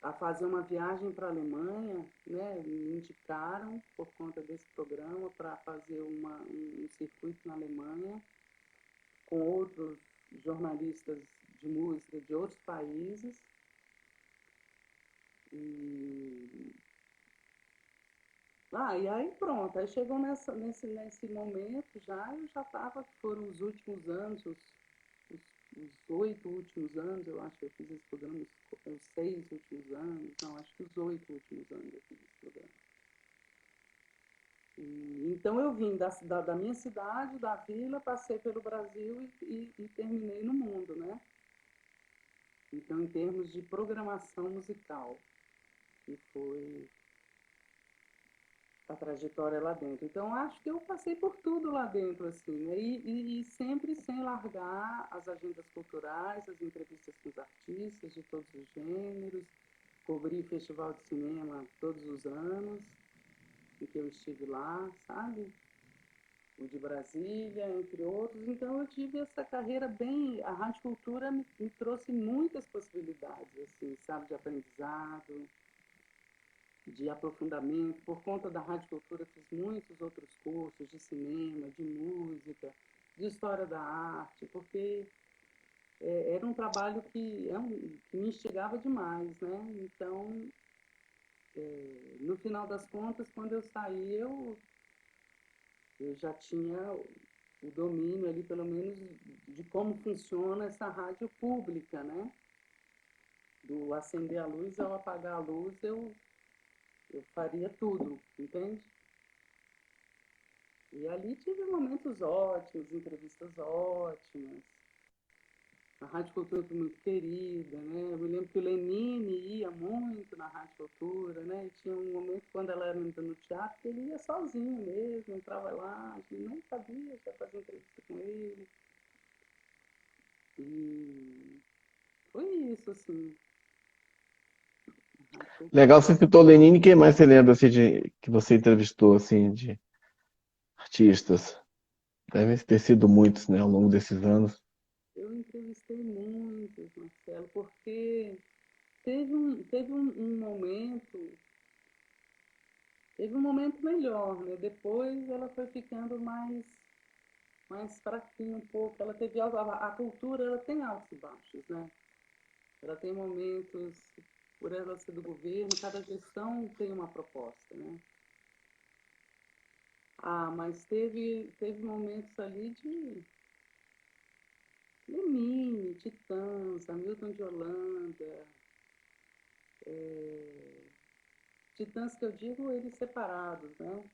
a fazer uma viagem para a Alemanha, né? Me indicaram por conta desse programa para fazer um circuito na Alemanha com outros jornalistas de música de outros países. E, e aí pronto, aí chegou nesse momento já, eu já estava, foram os últimos anos, os, os 8 últimos anos, eu acho que eu fiz esse programa, os 6 últimos anos, não, acho que os 8 últimos anos eu fiz esse programa. Então eu vim da minha cidade, da vila, passei pelo Brasil e terminei no mundo, né? Então, em termos de programação musical, que foi a trajetória lá dentro. Então, acho que eu passei por tudo lá dentro, assim, né? E sempre sem largar as agendas culturais, as entrevistas com os artistas de todos os gêneros, cobri festival de cinema todos os anos em que eu estive lá, sabe? O de Brasília, entre outros. Então, eu tive essa carreira bem. A Rádio Cultura me trouxe muitas possibilidades, assim, sabe, de aprendizado, de aprofundamento. Por conta da Rádio Cultura, fiz muitos outros cursos de cinema, de música, de história da arte, porque era um trabalho que me instigava demais, né? Então, no final das contas, quando eu saí, eu já tinha o domínio ali, pelo menos, de como funciona essa rádio pública, né? Do acender a luz ao apagar a luz, eu faria tudo, entende? E ali tive momentos ótimos, entrevistas ótimas. A Rádio Cultura foi muito querida, né? Eu me lembro que o Lenine ia muito na Rádio Cultura, né? E tinha um momento quando ela era no teatro que ele ia sozinho mesmo, entrava lá, a gente nem sabia, já fazia entrevista com ele. E foi isso, assim. A Rádio Legal, Cultura. você citou Lenine, quem mais você lembra assim, de, que você entrevistou assim, de artistas? Devem ter sido muitos, né, ao longo desses anos. Eu entrevistei muitos, Marcelo, porque teve um momento teve um momento melhor, né? Depois ela foi ficando mais fraquinha um pouco. Ela teve a cultura, ela tem altos e baixos, né? Ela tem momentos, por ela ser do governo, cada gestão tem uma proposta, né? Ah, mas teve momentos ali de Lenine, Titãs, Hamilton de Holanda, Titãs que eu digo eles separados, né?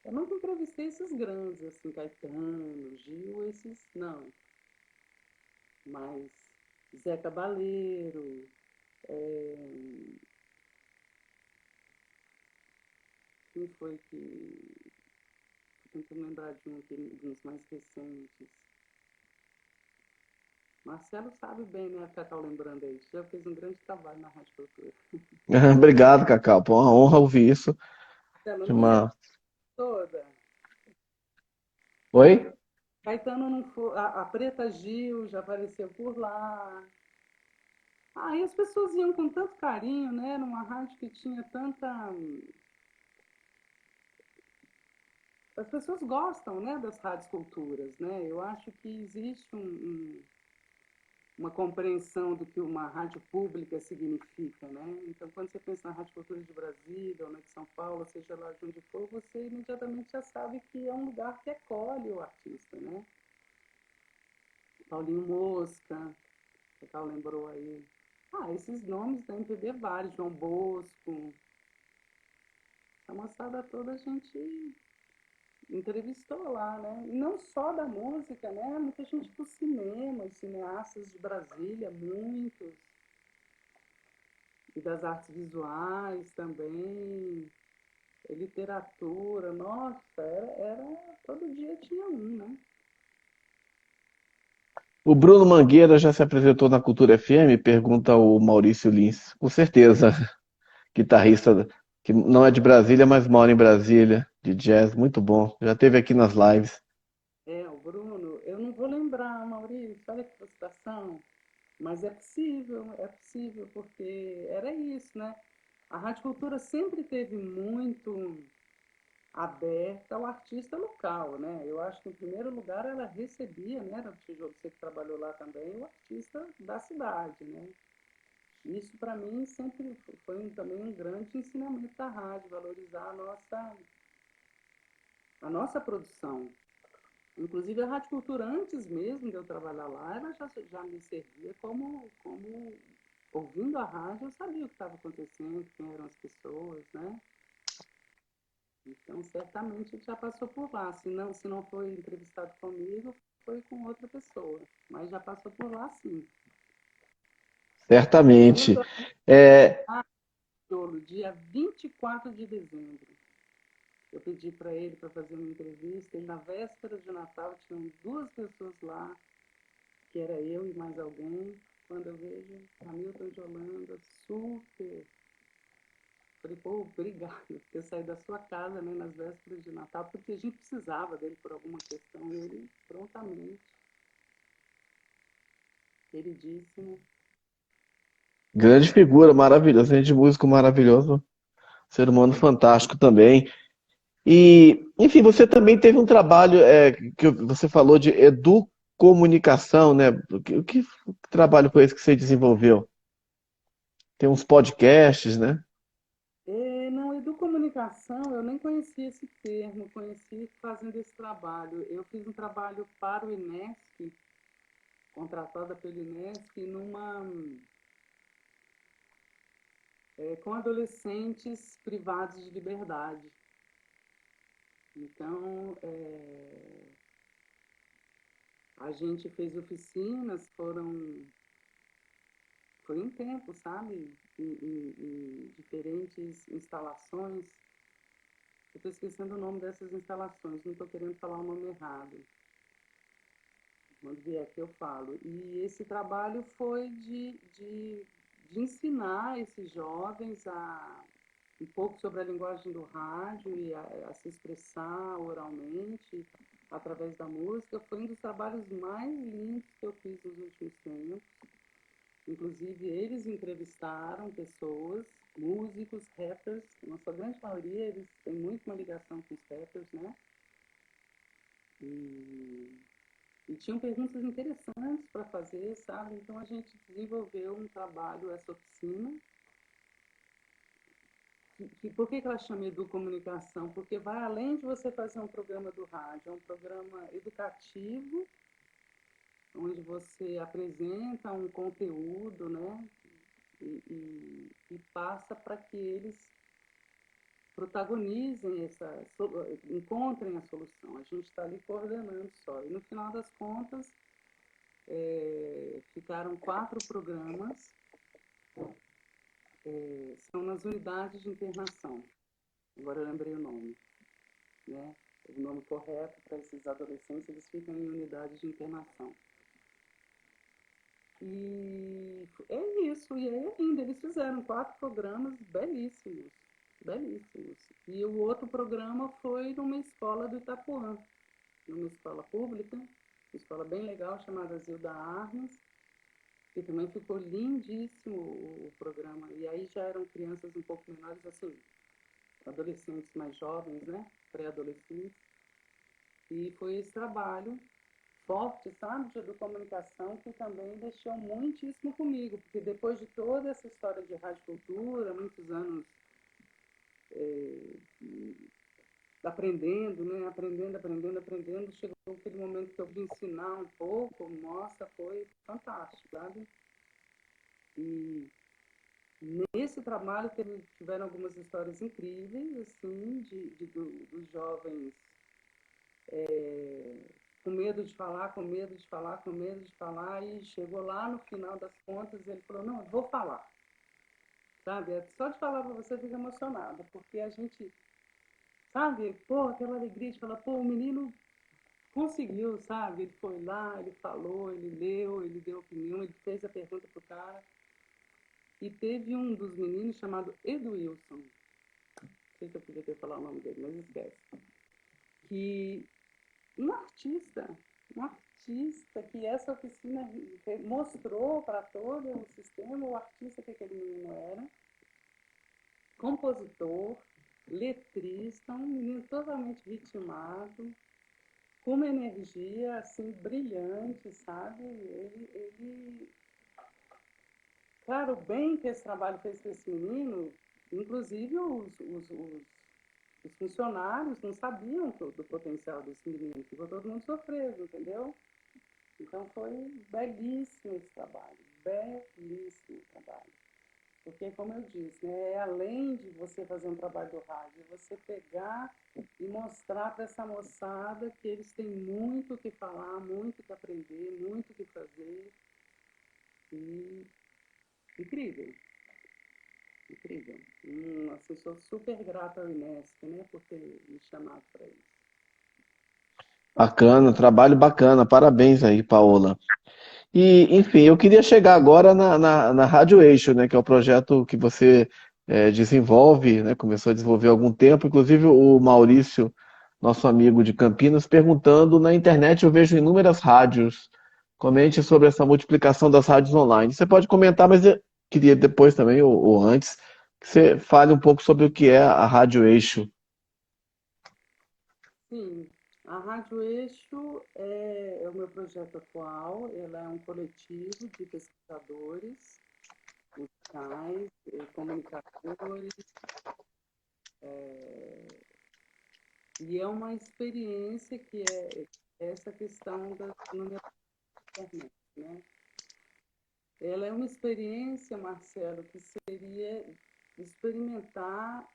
Eu nunca entrevistei esses grandes, assim, Caetano, Gil, esses não. Mas Zé Cabaleiro, quem foi que. Tô tentando lembrar de uns mais recentes. Marcelo sabe bem, né, a Cacau lembrando aí. Já fez um grande trabalho na Rádio Cultura. Obrigado, Cacau. Pô, uma honra ouvir isso Marcelo de não lembra uma. toda. Oi? Caetano não foi. A Preta Gil já apareceu por lá. Ah, e as pessoas iam com tanto carinho, né? Numa rádio que tinha tanta. As pessoas gostam, né, das rádios culturas, né? Eu acho que existe uma compreensão do que uma rádio pública significa, né? Então, quando você pensa na Rádio Cultura de Brasília ou na de São Paulo, seja lá de onde for, você imediatamente já sabe que é um lugar que acolhe o artista, né? Paulinho Mosca, que tal lembrou aí. Ah, esses nomes da MPB vários, João Bosco, a moçada toda a gente entrevistou lá, né? E não só da música, né? Muita gente do cinema, os cineastas de Brasília, muitos. E das artes visuais também, literatura, nossa, todo dia tinha um, né? O Bruno Mangueira já se apresentou na Cultura FM? Pergunta o Maurício Lins. Com certeza, guitarrista que não é de Brasília, mas mora em Brasília, de jazz, muito bom. Já esteve aqui nas lives. É, o Bruno, eu não vou lembrar, Maurício, olha que frustração, mas é possível, porque era isso, né? A Rádio Cultura sempre teve muito aberta ao artista local, né? Eu acho que, em primeiro lugar, ela recebia, né, no Tijolo, você que trabalhou lá também, o artista da cidade, né? Isso, para mim, sempre foi também um grande ensinamento da rádio, valorizar a nossa produção. Inclusive, a Rádio Cultura, antes mesmo de eu trabalhar lá, ela já me servia como, ouvindo a rádio, eu sabia o que estava acontecendo, quem eram as pessoas, né? Então, certamente já passou por lá. Se não foi entrevistado comigo, foi com outra pessoa. Mas já passou por lá, sim. Eu Certamente. estou É, no dia 24 de dezembro. Eu pedi para ele para fazer uma entrevista e na véspera de Natal tinham duas pessoas lá, que era eu e mais alguém. Quando eu vejo Hamilton de Holanda, super. Falei, pô, obrigado por ter saído da sua casa, né, nas vésperas de Natal, porque a gente precisava dele por alguma questão. E ele prontamente, queridíssimo. grande figura, maravilhoso, grande músico maravilhoso, ser humano fantástico também. E, enfim, você também teve um trabalho que você falou de educomunicação, né? Que trabalho foi esse que você desenvolveu? Tem uns podcasts, né? Não, educomunicação, eu nem conhecia esse termo, conheci fazendo esse trabalho. Eu fiz um trabalho para o INESC, contratada pelo INESC, com adolescentes privados de liberdade. Então, a gente fez oficinas, foi um tempo, sabe? Em diferentes instalações. Eu estou esquecendo o nome dessas instalações, não estou querendo falar o nome errado. Quando vier aqui eu falo. E esse trabalho foi de ensinar esses jovens um pouco sobre a linguagem do rádio e a se expressar oralmente através da música. Foi um dos trabalhos mais lindos que eu fiz nos últimos tempos. Inclusive, eles entrevistaram pessoas músicos, rappers, na sua grande maioria eles têm muito uma ligação com os rappers, né? E, e tinham perguntas interessantes para fazer, sabe? Então a gente desenvolveu um trabalho, essa oficina. Por que ela chama Educomunicação? Porque vai além de você fazer um programa do rádio, é um programa educativo, onde você apresenta um conteúdo, né? E passa para que eles protagonizem encontrem a solução. A gente está ali coordenando só. E no final das contas, ficaram 4 programas, são nas unidades de internação. Agora eu lembrei o nome, né? O nome correto para esses adolescentes, eles ficam em unidades de internação. E é isso, e aí ainda eles fizeram 4 programas belíssimos, belíssimos. E o outro programa foi numa escola do Itapuã, numa escola pública, uma escola bem legal chamada Zilda Arnes, que também ficou lindíssimo o programa. E aí já eram crianças um pouco menores, assim, adolescentes mais jovens, né? Pré-adolescentes. E foi esse trabalho forte, sabe, de educomunicação, que também deixou muitíssimo comigo, porque depois de toda essa história de radiocultura, muitos anos aprendendo, né, aprendendo, chegou aquele momento que eu vim ensinar um pouco, nossa, foi fantástico, sabe? E nesse trabalho tiveram algumas histórias incríveis, assim, dos jovens com medo de falar, com medo de falar, com medo de falar, e chegou lá no final das contas, ele falou, não, eu vou falar, sabe? Só de falar para você fica emocionada, porque a gente, sabe, pô, aquela alegria de falar, pô, o menino conseguiu, sabe? Ele foi lá, ele falou, ele leu, ele deu opinião, ele fez a pergunta pro cara. E teve um dos meninos chamado Edu Wilson, não sei se eu podia ter falado o nome dele, mas esquece, que um artista, um artista que essa oficina mostrou para todo o sistema o artista que aquele menino era, compositor, letrista, um menino totalmente ritmado, com uma energia assim brilhante, sabe? Claro, o bem que esse trabalho fez para esse menino, inclusive os funcionários não sabiam do potencial desse menino, ficou todo mundo surpreso, entendeu? Então foi belíssimo esse trabalho, belíssimo trabalho. Porque, como eu disse, né, além de você fazer um trabalho do rádio, você pegar e mostrar para essa moçada que eles têm muito o que falar, muito o que aprender, muito o que fazer. E incrível, incrível. Assim, sou super grata ao Inesc, né, por ter me chamado para isso. Bacana, trabalho bacana. Parabéns aí, Paola. E, enfim, eu queria chegar agora na Rádio Eixo, né, que é o projeto que você desenvolve, né, começou a desenvolver há algum tempo. Inclusive, o Maurício, nosso amigo de Campinas, perguntando na internet, eu vejo inúmeras rádios. Comente sobre essa multiplicação das rádios online. Você pode comentar, mas eu queria depois também, ou antes, que você fale um pouco sobre o que é a Rádio Eixo. Sim, a Rádio Eixo é o meu projeto atual, ela é um coletivo de pesquisadores, musicais, comunicadores, e é uma experiência que é essa questão da internet, né? Ela é uma experiência, Marcelo, que seria experimentar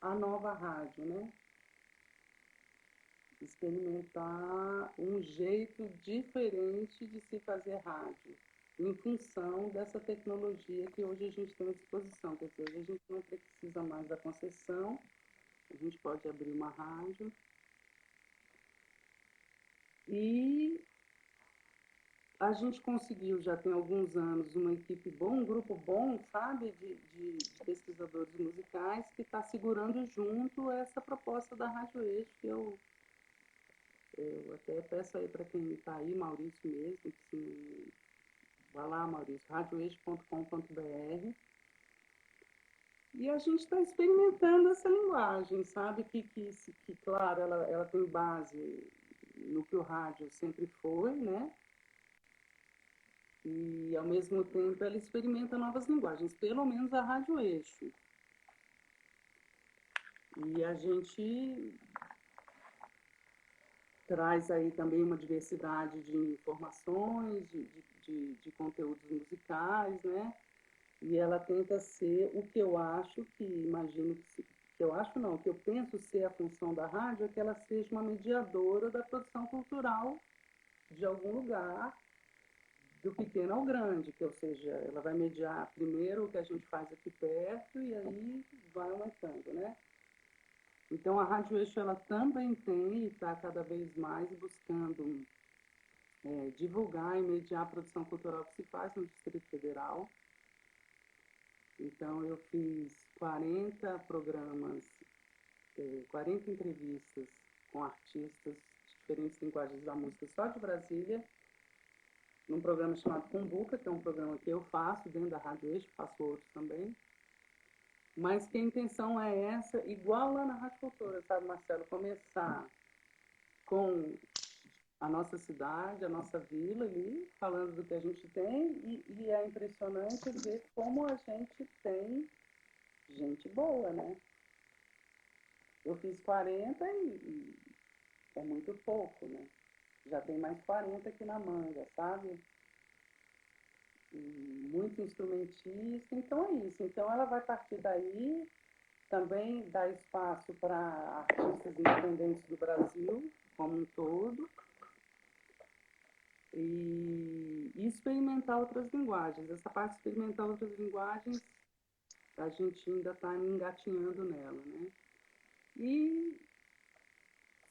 a nova rádio, né? Experimentar um jeito diferente de se fazer rádio, em função dessa tecnologia que hoje a gente tem à disposição. Quer dizer, hoje a gente não precisa mais da concessão, a gente pode abrir uma rádio e a gente conseguiu, já tem alguns anos, uma equipe boa, um grupo bom, sabe, de pesquisadores musicais que está segurando junto essa proposta da Rádio Eixo, que eu até peço aí para quem está aí, Maurício mesmo, que se, vai lá, Maurício, radioeixo.com.br, E a gente está experimentando essa linguagem, sabe? Que claro, ela tem base no que o rádio sempre foi, né? E, ao mesmo tempo, ela experimenta novas linguagens, pelo menos a Rádio Eixo. E a gente traz aí também uma diversidade de informações, de conteúdos musicais, né? E ela tenta ser o que eu acho que, imagino que eu acho não, que eu penso ser a função da rádio é que ela seja uma mediadora da produção cultural de algum lugar, do pequeno ao grande, que ou seja, ela vai mediar primeiro o que a gente faz aqui perto e aí vai aumentando, né? Então a Rádio Eixo ela também tem e está cada vez mais buscando divulgar e mediar a produção cultural que se faz no Distrito Federal. Então eu fiz 40 programas, 40 entrevistas com artistas de diferentes linguagens da música só de Brasília, num programa chamado Cumbuca, que é um programa que eu faço dentro da Rádio Eixo, faço outros também. Mas que a intenção é essa, igual lá na Rádio Cultura, sabe, Marcelo? Começar com a nossa cidade, a nossa vila ali, falando do que a gente tem, e é impressionante ver como a gente tem gente boa, né? Eu fiz 40 e é muito pouco, né? Já tem mais 40 aqui na manga, sabe? E muito instrumentista, então é isso. Então ela vai partir daí, também dar espaço para artistas independentes do Brasil, como um todo, e experimentar outras linguagens. Essa parte de experimentar outras linguagens, a gente ainda está engatinhando nela, né? E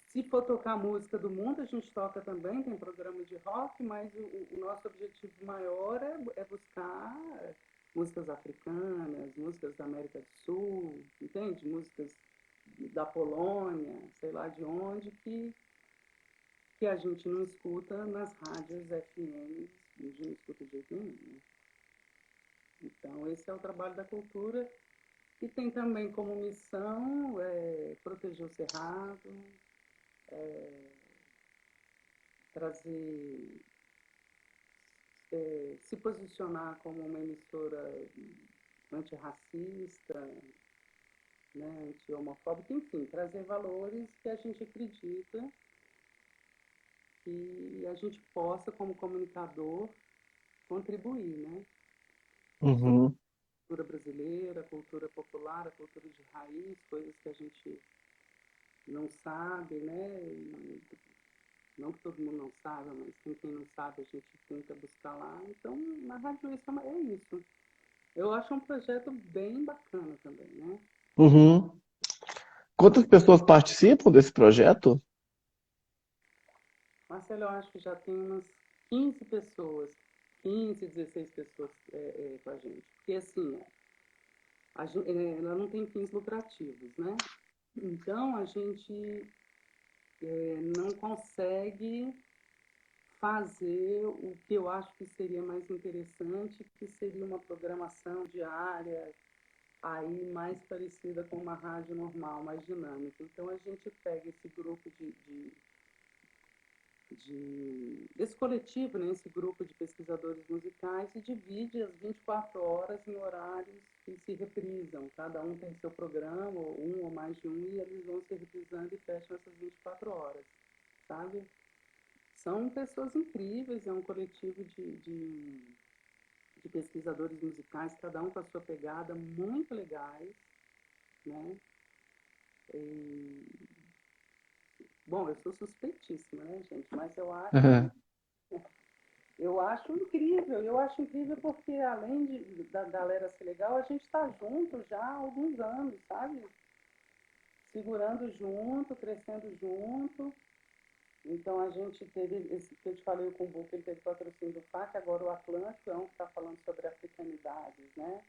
se for tocar música do mundo, a gente toca também, tem programa de rock, mas o nosso objetivo maior é buscar músicas africanas, músicas da América do Sul, entende? Músicas da Polônia, sei lá de onde, que a gente não escuta nas rádios FM, a gente não escuta de jeito nenhum. Né? Então, esse é o trabalho da cultura, que tem também como missão proteger o cerrado, trazer, se posicionar como uma emissora antirracista, né, anti-homofóbica, enfim, trazer valores que a gente acredita que a gente possa, como comunicador, contribuir, né? Sobre Uhum. a cultura brasileira, a cultura popular, a cultura de raiz, coisas que a gente não sabe, né? E não que todo mundo não saiba, mas quem não sabe a gente tenta buscar lá. Então, na Rádio Isso é isso. Eu acho um projeto bem bacana também, né? Uhum. Quantas pessoas participam desse projeto? Marcelo, eu acho que já tem umas 15 pessoas, 15, 16 pessoas com a gente. Porque, assim, ela não tem fins lucrativos, né? Então, a gente não consegue fazer o que eu acho que seria mais interessante, que seria uma programação diária, aí mais parecida com uma rádio normal, mais dinâmica. Então, a gente pega esse grupo desse coletivo, né, esse grupo de pesquisadores musicais, e divide as 24 horas em horários que se reprisam. Cada um tem seu programa, um ou mais de um, e eles vão se reprisando e fecham essas 24 horas, sabe? São pessoas incríveis, é um coletivo de pesquisadores musicais, cada um com a sua pegada, muito legais, né? E, bom, eu sou suspeitíssima, né, gente? Mas eu acho incrível porque além da galera ser legal, a gente está junto já há alguns anos, sabe? Segurando junto, crescendo junto. Então a gente teve, esse que eu te falei, o Cumbuca, ele teve patrocínio do FAC, agora o Atlântico é um que está falando sobre africanidades, né?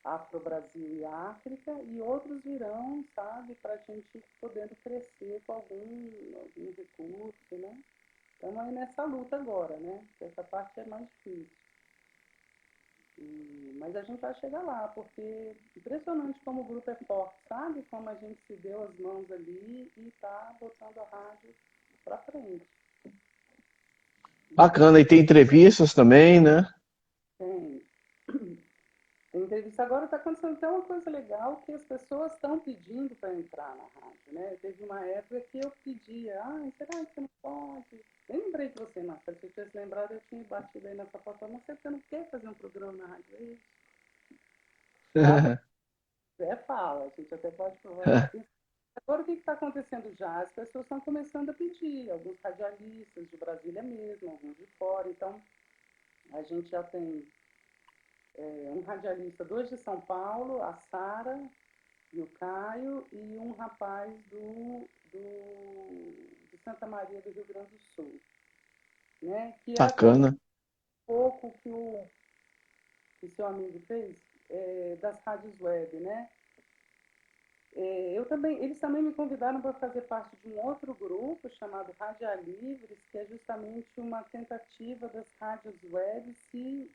Afro-Brasil e África, e outros virão, sabe, para a gente podendo crescer com algum recurso, né? Estamos aí nessa luta agora, né? Essa parte é mais difícil. Mas a gente vai chegar lá, porque impressionante como o grupo é forte, sabe? Como a gente se deu as mãos ali e está botando a rádio para frente. Bacana, e tem entrevistas também, né? Tem, tem entrevista. Agora está acontecendo até uma coisa legal que as pessoas estão pedindo para entrar na rádio, né? Teve uma época que eu pedia, será que você não pode? Nem lembrei de você, Marcelo. Se eu tivesse lembrado, eu tinha batido aí nessa plataforma. Você não quer fazer um programa na rádio? É isso. Dá para fala, a gente até pode provar. Agora, o que está acontecendo já? As pessoas estão começando a pedir, alguns radialistas de Brasília mesmo, alguns de fora. Então, a gente já tem um radialista, dois de São Paulo, a Sara e o Caio, e um rapaz de Santa Maria do Rio Grande do Sul, né? Que é também Bacana. um pouco que seu amigo fez das rádios web, né? Eles também me convidaram para fazer parte de um outro grupo chamado Radialivres, que é justamente uma tentativa das rádios web se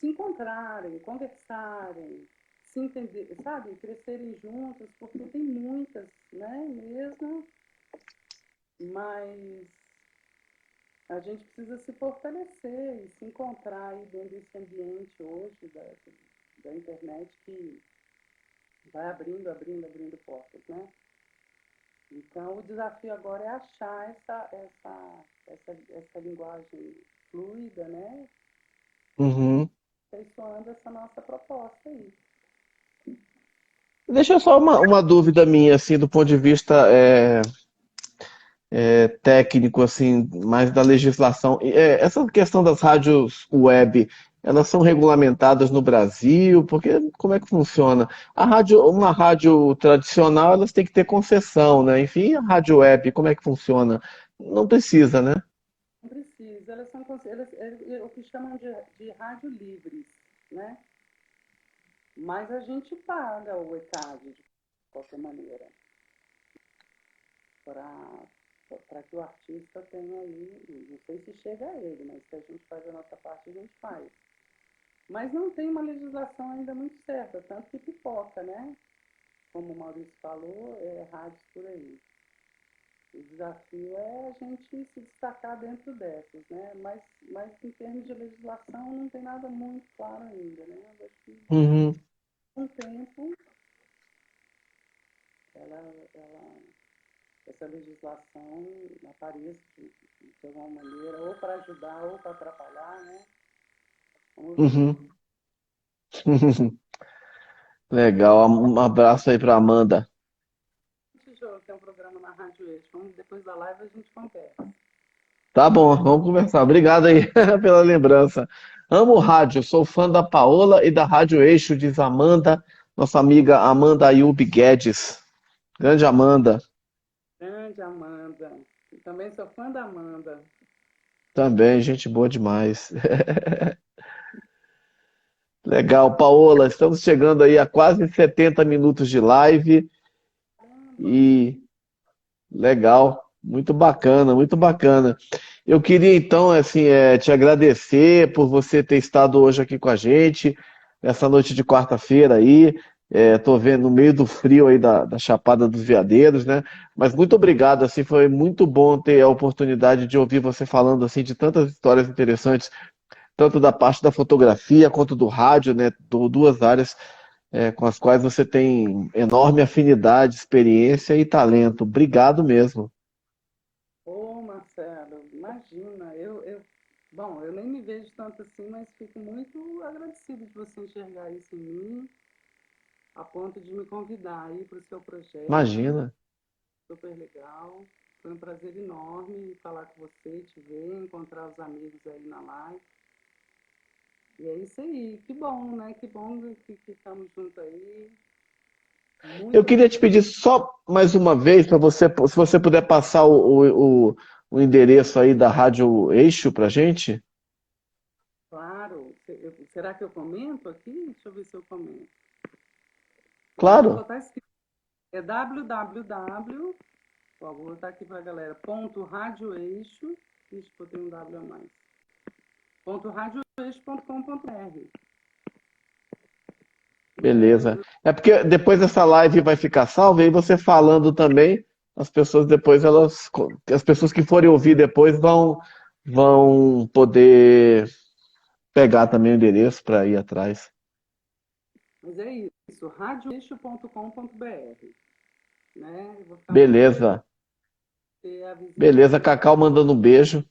encontrarem, conversarem, se entender, sabe, crescerem juntas, porque tem muitas, né, mesmo, mas a gente precisa se fortalecer e se encontrar aí dentro desse ambiente hoje da internet que vai abrindo portas, né? Então, o desafio agora é achar essa linguagem fluida, né? Uhum. Aperfeiçoando essa nossa proposta aí. Deixa só uma dúvida minha, assim, do ponto de vista técnico, assim, mais da legislação. Essa questão das rádios web, elas são regulamentadas no Brasil? Porque como é que funciona? Uma rádio tradicional, elas têm que ter concessão, né? Enfim, a rádio web, como é que funciona? Não precisa, né? Não precisa, é o que chamam de rádio livres, né? Mas a gente paga o ECAD de qualquer maneira, para que o artista tenha aí, não sei se chega a ele, mas se a gente faz a nossa parte, a gente faz. Mas não tem uma legislação ainda muito certa, tanto que pipoca, né? Como o Maurício falou, rádios por aí. O desafio é a gente se destacar dentro dessas, né? Mas em termos de legislação não tem nada muito claro ainda, né? Eu acho que Uhum. com o tempo ela, essa legislação apareça de alguma maneira, ou para ajudar ou para atrapalhar, né? Vamos ver. Uhum. Legal, um abraço aí para Amanda. Tijolo tem um programa na Rádio Eixo. Depois da live a gente conversa. Tá bom, vamos conversar. Obrigado aí pela lembrança. Amo rádio, sou fã da Paola e da Rádio Eixo, diz Amanda, nossa amiga Amanda Ayub Guedes. Grande Amanda, Grande Amanda. Eu também sou fã da Amanda. também, gente boa demais. Legal, Paola, estamos chegando aí a quase 70 minutos de live e legal, muito bacana, muito bacana. Eu queria então assim te agradecer por você ter estado hoje aqui com a gente nessa noite de quarta-feira aí. Tô vendo no meio do frio aí da Chapada dos Veadeiros, né? Mas muito obrigado, assim, foi muito bom ter a oportunidade de ouvir você falando assim de tantas histórias interessantes, tanto da parte da fotografia quanto do rádio, né? Duas áreas com as quais você tem enorme afinidade, experiência e talento. Obrigado mesmo. Ô, Marcelo, imagina, bom, eu nem me vejo tanto assim, mas fico muito agradecida de você enxergar isso em mim, a ponto de me convidar aí para o seu projeto, Imagina. super legal. Foi um prazer enorme falar com você, te ver, encontrar os amigos aí na live. E é isso aí, que bom, né? Que bom que estamos juntos aí. Eu Muito queria te pedir só mais uma vez para você, se você puder passar o endereço aí da Rádio Eixo para gente. claro. Será que eu comento aqui? Deixa eu ver se eu comento. Eu vou Claro. botar escrito. É www, ó, vou botar aqui para a galera, ponto radioeixo, ixi, botei um W a mais, radioeixo.com.br. Beleza. É porque depois essa live vai ficar salva e aí você falando também, as pessoas depois as pessoas que forem ouvir depois vão poder pegar também o endereço para ir atrás. Mas é isso, radioeixo.com.br. Né? Eu vou ficar muito feliz Beleza. de ter a visita de Beleza, vocês. Cacau mandando um beijo.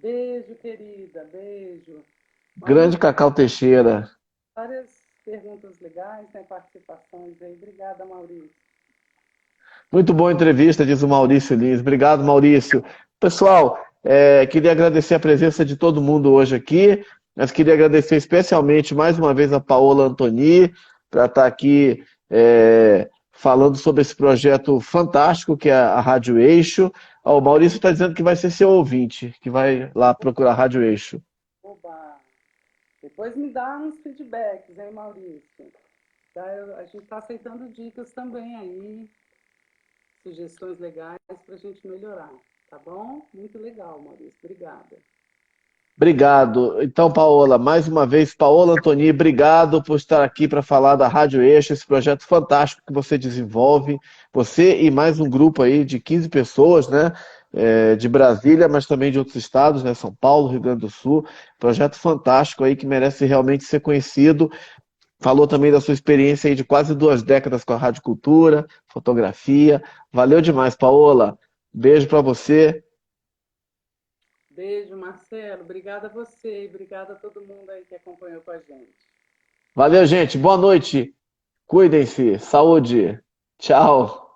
Beijo, querida, beijo. Grande Maurício, Cacau Teixeira. várias perguntas legais, né? Participações aí. Obrigada, Maurício. Muito boa entrevista, diz o Maurício Lins. Obrigado, Maurício. Pessoal, queria agradecer a presença de todo mundo hoje aqui, mas queria agradecer especialmente mais uma vez a Paola Antoni para estar aqui falando sobre esse projeto fantástico que é a Rádio Eixo. Ó, o Maurício está dizendo que vai ser seu ouvinte, que vai lá procurar a Rádio Eixo. Oba! Depois me dá uns feedbacks, hein, Maurício? Tá? A gente está aceitando dicas também aí, sugestões legais para a gente melhorar, tá bom? Muito legal, Maurício. Obrigada. Obrigado. Então, Paola, mais uma vez, Paola Antoni, obrigado por estar aqui para falar da Rádio Eixo, esse projeto fantástico que você desenvolve. Você e mais um grupo aí de 15 pessoas, né? De Brasília, mas também de outros estados, né? São Paulo, Rio Grande do Sul. Projeto fantástico aí que merece realmente ser conhecido. Falou também da sua experiência aí de quase 2 décadas com a Rádio Cultura, fotografia. Valeu demais, Paola. Beijo para você. Beijo, Marcelo. Obrigada a você e obrigada a todo mundo aí que acompanhou com a gente. Valeu, gente. Boa noite. Cuidem-se. Saúde. Tchau.